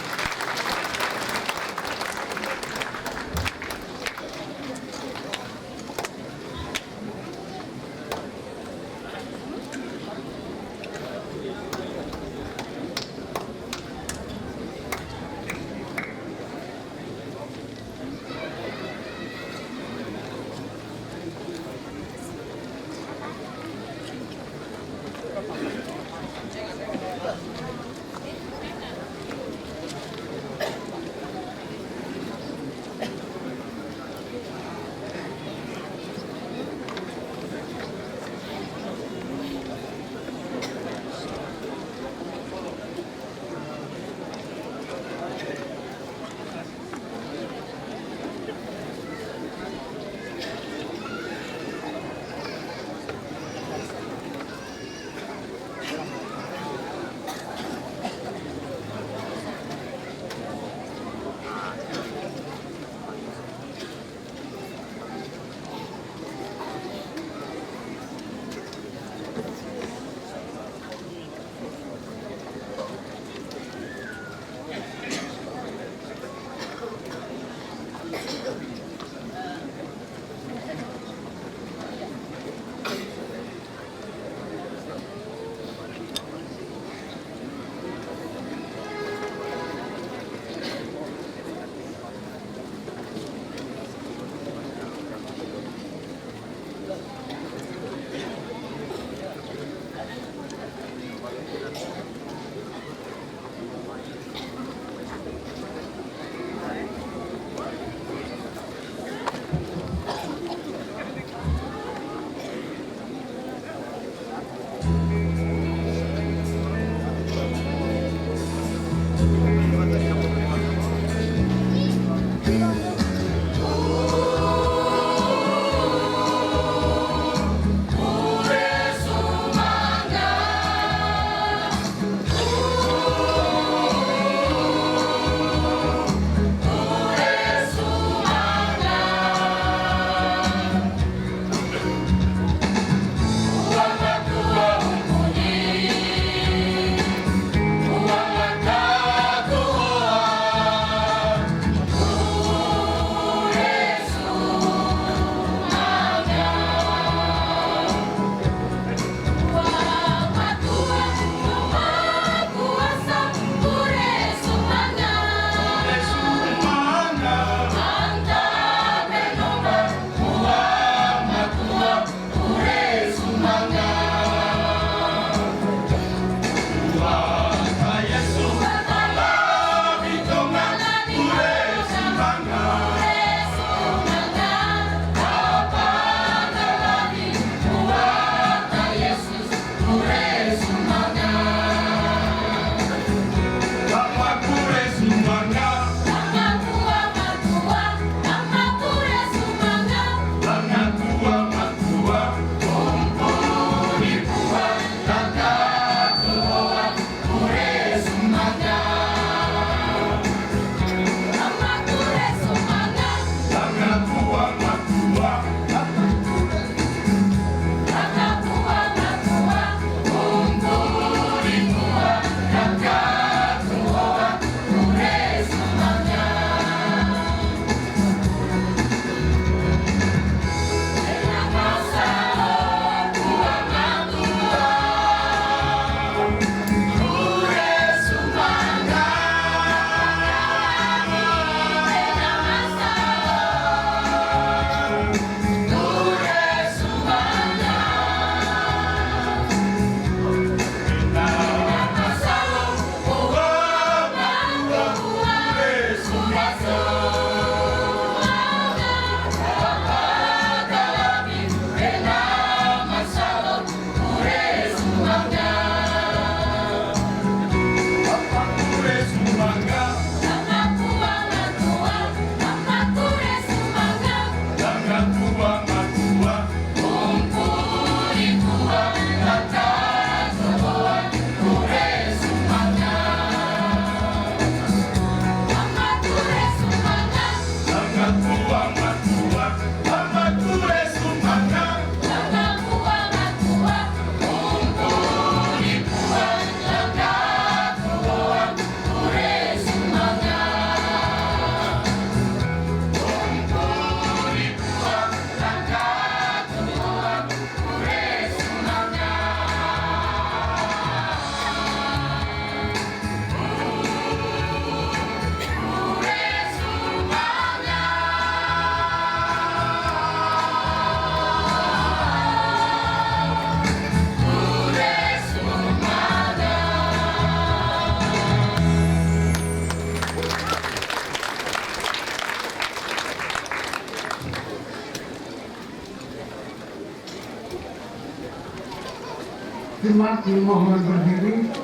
D: Jemaat dimohon berdiri.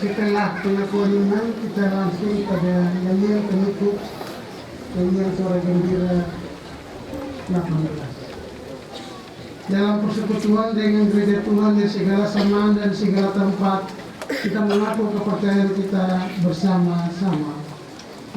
D: Setelah pengakuan iman, kita langsung pada nyanyian penutup, nyanyian suara gembira 18. Dalam persekutuan dengan gereja Tuhan di segala zaman dan segala tempat, kita mengaku kepercayaan kita bersama-sama.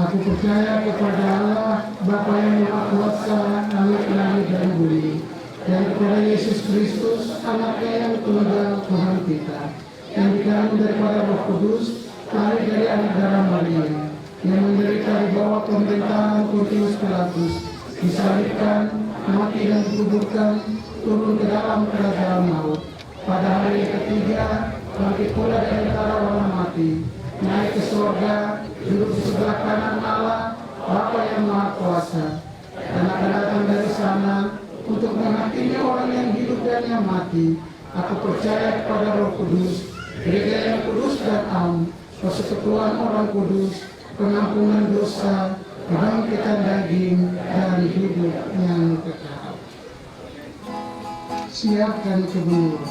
D: Aku percaya kepada Allah, Bapa yang Maha Kuasa, langit dan bumi, dan kepada Yesus Kristus, Anaknya yang tunggal Tuhan kita, yang dikandung daripada Roh Kudus, lahir dari anak darah Maria, yang menderita di bawah pemerintahan Pontius Pilatus, disalibkan, mati dan dikuburkan, turun ke dalam kerajaan maut. Pada hari ketiga, bangkit pula dari antara orang mati, naik ke surga, duduk di sebelah kanan Allah, Bapa yang Maha Kuasa, dan akan datang dari sana untuk menghakimi orang yang hidup dan yang mati. Aku percaya kepada Roh Kudus, gereja yang kudus dan am, persekutuan orang kudus, pengampunan dosa, kebangkitan daging, dan hidup yang kekal. Siapkan kebenaran.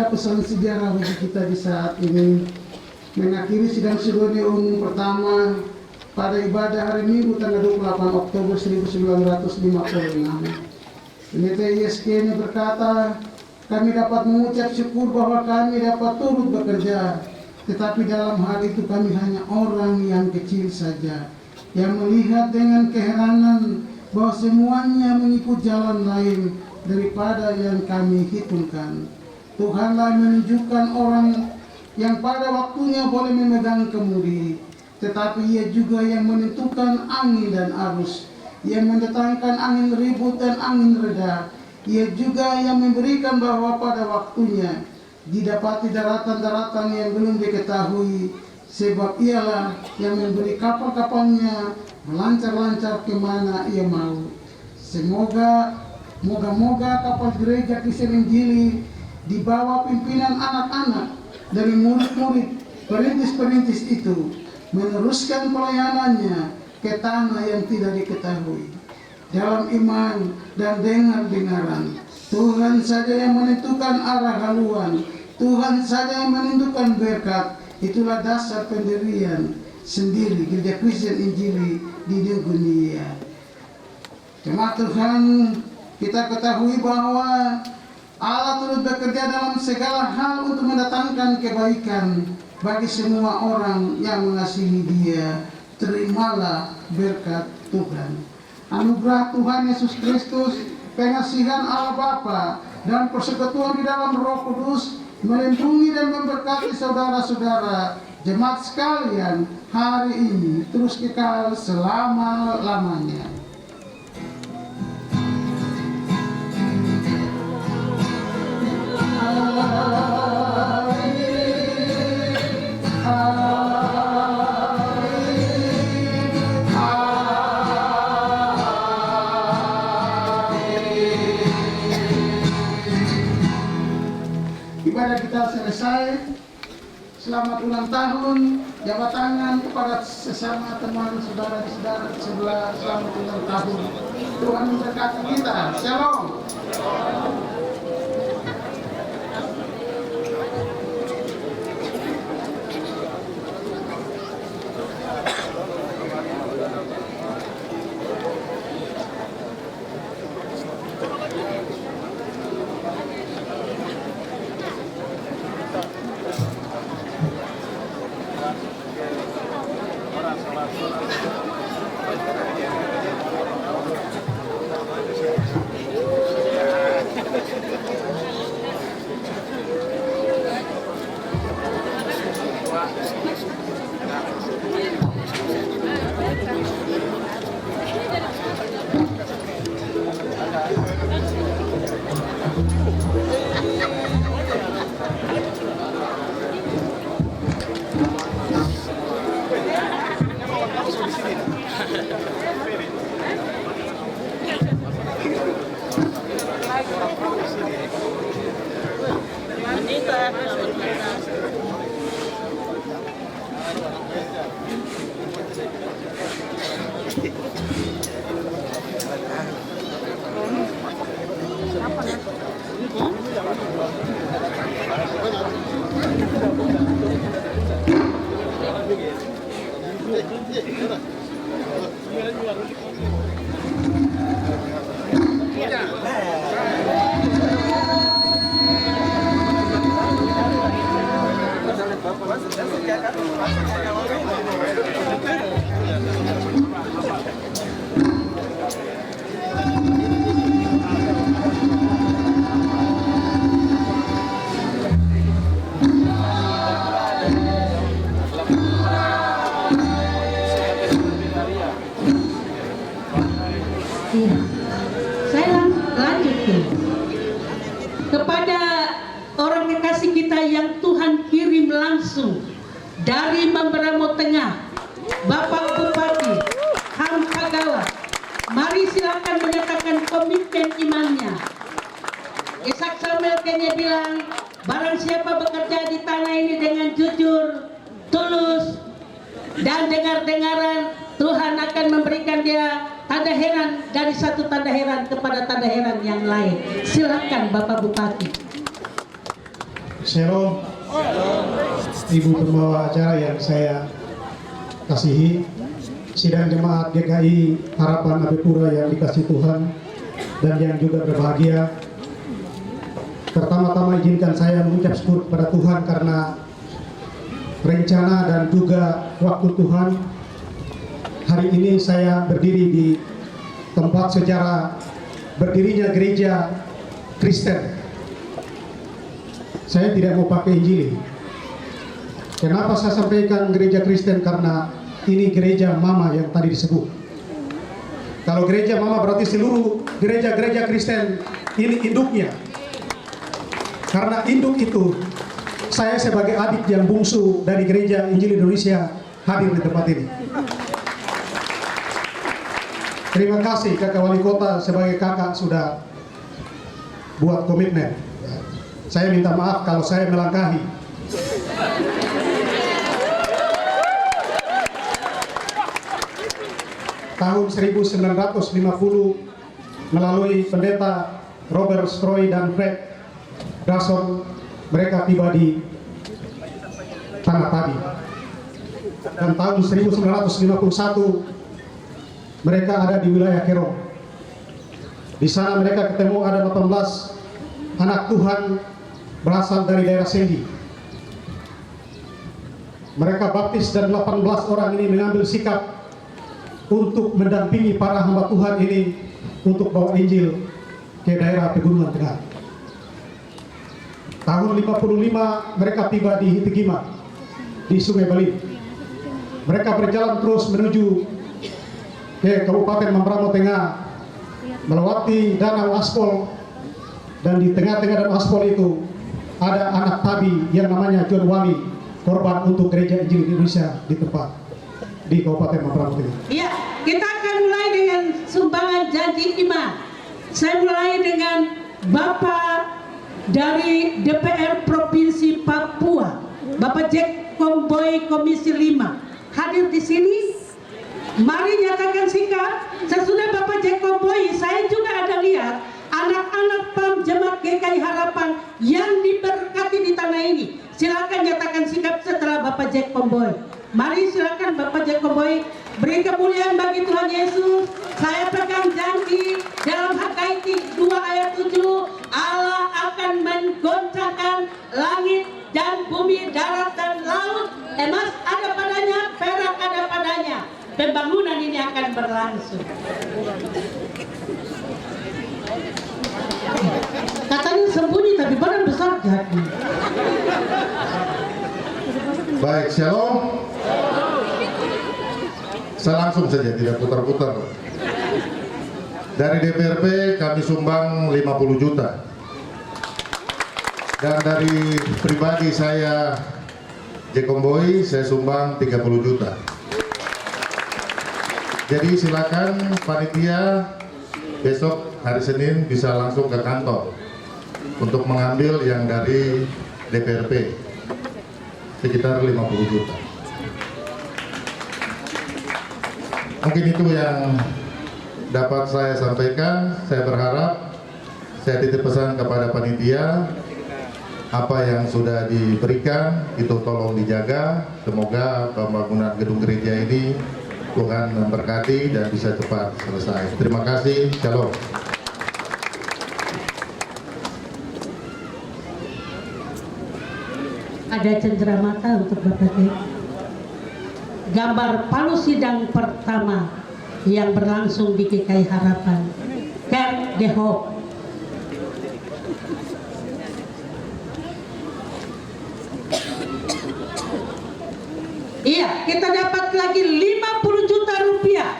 D: Pesan sejarah bagi kita di saat ini, mengakhiri sidang sinode umum pertama pada ibadah hari Minggu tanggal 28 Oktober 1956. Pendeta ISK ini berkata, kami dapat mengucap syukur bahwa kami dapat turut bekerja, tetapi dalam hal itu kami hanya orang yang kecil saja, yang melihat dengan keheranan bahwa semuanya mengikut jalan lain daripada yang kami hitungkan. Tuhanlah menunjukkan orang yang pada waktunya boleh memegang kemudi, tetapi Ia juga yang menentukan angin dan arus, yang mendatangkan angin ribut dan angin reda. Ia juga yang memberikan bahwa pada waktunya didapati daratan-daratan yang belum diketahui, sebab Ialah yang memberi kapal-kapalnya melancar-lancar kemana Ia mau. Moga-moga kapal gereja Kristen Injili di bawah pimpinan anak-anak dari murid-murid perintis-perintis itu meneruskan pelayanannya ke tanah yang tidak diketahui. Dalam iman dan dengar-dengaran, Tuhan saja yang menentukan arah haluan, Tuhan saja yang menentukan berkat. Itulah dasar pendirian sendiri Gereja Kristen Injili di dunia. Jemaat Tuhan, kita ketahui bahwa Allah turut bekerja dalam segala hal untuk mendatangkan kebaikan bagi semua orang yang mengasihi Dia. Terimalah berkat Tuhan. Anugerah Tuhan Yesus Kristus, pengasihan Allah Bapa, dan persekutuan di dalam Roh Kudus melindungi dan memberkati saudara-saudara jemaat sekalian hari ini terus kekal selama-lamanya. Ibadah kita selesai. selamat ulang tahun, jabat tangan kepada sesama teman saudara-saudara sebelah, selamat ulang tahun. Tuhan memberkati kita. Shalom.
C: Saya lanjutkan kepada orang kekasih kita yang Tuhan kirim langsung dari Mamberamo Tengah, Bapak Bupati Ham Pagawa. Mari silakan menyatakan komitmen imannya. Ishak Samuel kayaknya bilang, barang siapa bekerja di tanah ini dengan jujur, tulus, dan dengar-dengaran, Tuhan akan memberikan dia tanda heran dari satu tanda heran kepada tanda heran yang lain. Silakan Bapak Bupati.
D: Shalom. Ibu pembawa acara yang saya kasihi, sidang jemaat GKI Harapan Abipura yang dikasih Tuhan dan yang juga berbahagia. Pertama-tama izinkan saya mengucap syukur kepada Tuhan karena rencana dan juga waktu Tuhan. Hari ini saya berdiri di tempat sejarah berdirinya gereja Kristen. Saya tidak mau pakai Injil. Kenapa saya sampaikan gereja Kristen? Karena ini gereja mama yang tadi disebut. Kalau gereja mama berarti seluruh gereja-gereja Kristen ini induknya. Karena induk itu, saya sebagai adik yang bungsu dari gereja Injil Indonesia hadir di tempat ini. Terima kasih kakak wali kota sebagai kakak sudah buat komitmen. Saya minta maaf kalau saya melangkahi. Tahun 1950 melalui pendeta Robert Stroy dan Fred Dawson, mereka tiba di Tanah Tabi. Dan tahun 1951 mereka ada di wilayah Kerong. Di sana mereka ketemu ada 18 anak Tuhan berasal dari daerah Sendi. Mereka baptis dan 18 orang ini mengambil sikap untuk mendampingi para hamba Tuhan ini untuk bawa Injil ke daerah Pegunungan Tengah. Tahun 55 mereka tiba di Hitigima di Sungai Bali. Mereka berjalan terus menuju ke Kabupaten Mamberamo Tengah melewati Danau Aspol, dan di tengah-tengah Danau Aspol itu ada anak Tabi yang namanya John Wami, korban untuk gereja Injil Indonesia di tempat di Kabupaten Mamberamo Tengah.
C: Iya, kita akan mulai dengan sumbangan janji iman. Saya mulai dengan Bapak dari DPR Provinsi Papua, Bapak Jack Komboy Komisi 5 hadir di sini. Mari nyatakan sikap. Sesudah Bapak Jack Komboy, saya juga ada lihat anak-anak PAM Jemaat GKI Harapan yang diberkati di tanah ini. Silakan nyatakan sikap setelah Bapak Jack Komboy. Mari silakan Bapak Jack Komboy. Beri kemuliaan bagi Tuhan Yesus. Saya pegang janji dalam HKI 2 ayat 7, Allah akan menggoncangkan langit dan bumi, darat dan laut. Emas ada padanya, perak ada padanya. Pembangunan ini akan berlangsung. Katanya sembunyi tapi badan besar jadi.
G: Baik, shalom. Saya langsung saja, tidak putar-putar. Dari DPRP kami sumbang 50 juta. Dan dari pribadi saya, Jack Komboy, saya sumbang 30 juta. Jadi silakan panitia besok hari Senin bisa langsung ke kantor untuk mengambil yang dari DPRP sekitar 50 juta. Mungkin itu yang dapat saya sampaikan. Saya berharap, saya titip pesan kepada panitia, apa yang sudah diberikan itu tolong dijaga. Semoga pembangunan gedung gereja ini Tuhan memberkati dan bisa cepat selesai. Terima kasih, shalom.
C: Ada cenderamata untuk Bapak Jack. Gambar palu sidang pertama yang berlangsung di GKI Harapan, Camp de Hope. Iya, kita dapat lagi 50 juta rupiah.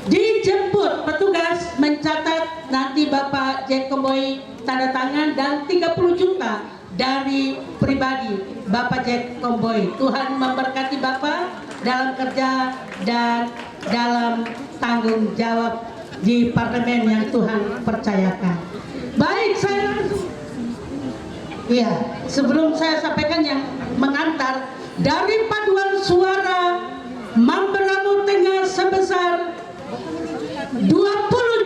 C: Dijemput petugas mencatat, nanti Bapak Jack Komboy tanda tangan, dan 30 juta dari pribadi Bapak Jack Komboy. Tuhan memberkati Bapak dalam kerja dan dalam tanggung jawab di parlemen yang Tuhan percayakan. Baik, saya langsung. Iya, sebelum saya sampaikan yang mengantar dari paduan suara Mamberamo Tengah sebesar 20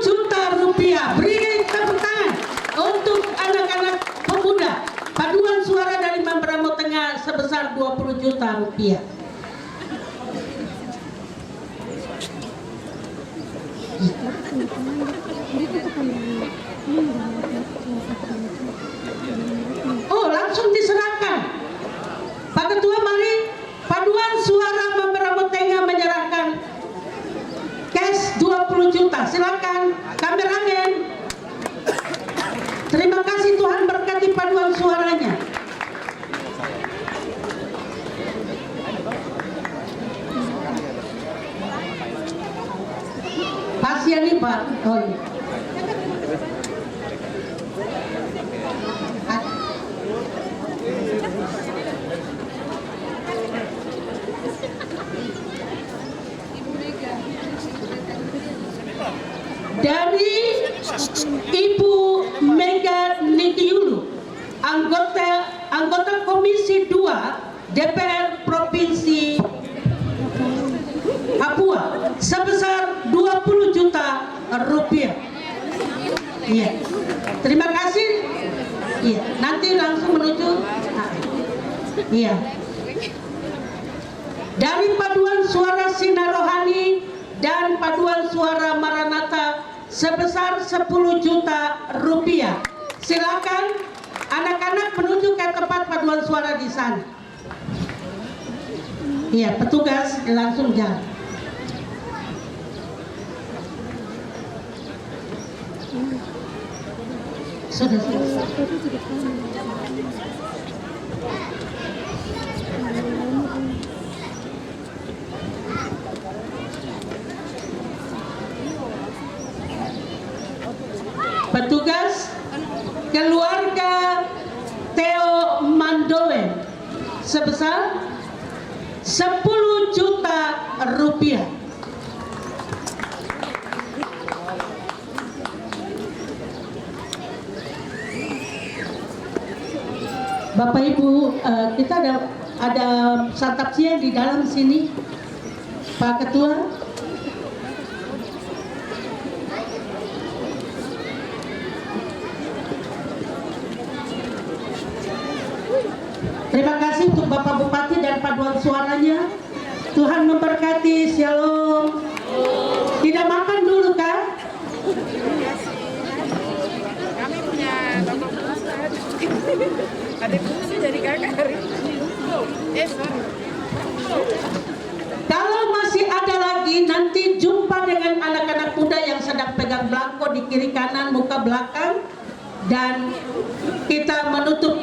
C: juta rupiah. Beri tepuk tangan untuk anak-anak pemuda. Paduan suara dari Mamberamo Tengah sebesar 20 juta rupiah. Oh, langsung diserahkan. Pak Ketua, mari. Paduan suara Mamberamo Tengah menyerahkan cash 20 juta. Silakan kameramen. Terima kasih, Tuhan berkati paduan suaranya. Pasien nih Pak. Oh, iya. Dari Ibu Mega Nikyulu, anggota Komisi 2 DPR Provinsi Papua sebesar 20 juta rupiah. Iya. Terima kasih. Iya, nanti langsung menuju. Iya. Dari paduan suara Sinar Rohani dan paduan suara Maranatha sebesar 10 juta rupiah. Silakan anak-anak menuju ke tempat paduan suara di sana. Iya, petugas langsung jalan. Sudah selesai. Petugas keluarga Theo Mandowen sebesar 10 juta rupiah. Bapak Ibu, kita ada ada santap siang di dalam sini, Pak Ketua. Terima kasih untuk Bapak Bupati dan paduan suaranya. Tuhan memberkati. Shalom. Tidak makan dulu kah?
H: Kami punya bapak bungsu, adik bungsu jadi kakak hari ini. Sorry.
C: Kalau masih ada lagi, nanti jumpa dengan anak-anak muda yang sedang pegang belangko di kiri kanan muka belakang, dan kita menutup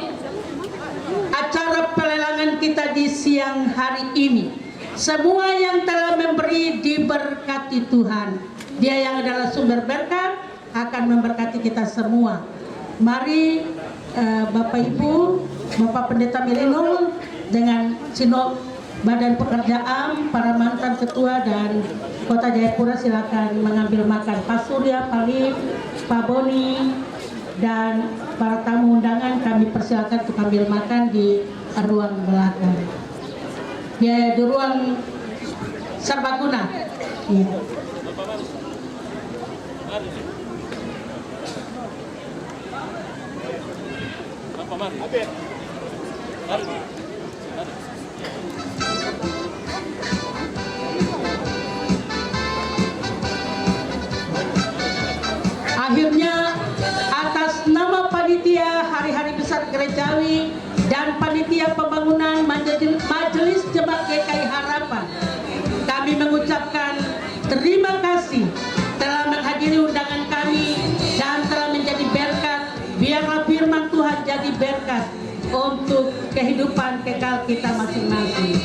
C: acara pelelangan kita di siang hari ini. Semua yang telah memberi diberkati Tuhan. Dia yang adalah sumber berkat akan memberkati kita semua. Mari Bapak Ibu, Bapak Pendeta Milinol dengan Sinop Badan Pekerjaan, para mantan ketua dan Kota Jayapura silakan mengambil makan. Pak Surya, Pak Lip, Pak Boni, dan para tamu undangan kami persilakan untuk ambil makan di ruang belakang. Ya, di ruang serbaguna. Ya. Akhirnya atas nama panitia Hari-Hari Besar Gerejawi dan panitia pembangunan Majelis Jemaat GKI Harapan, kami mengucapkan terima kasih telah menghadiri undangan kami dan telah menjadi berkat. Biarlah firman Tuhan jadi berkat untuk kehidupan kekal kita masing-masing.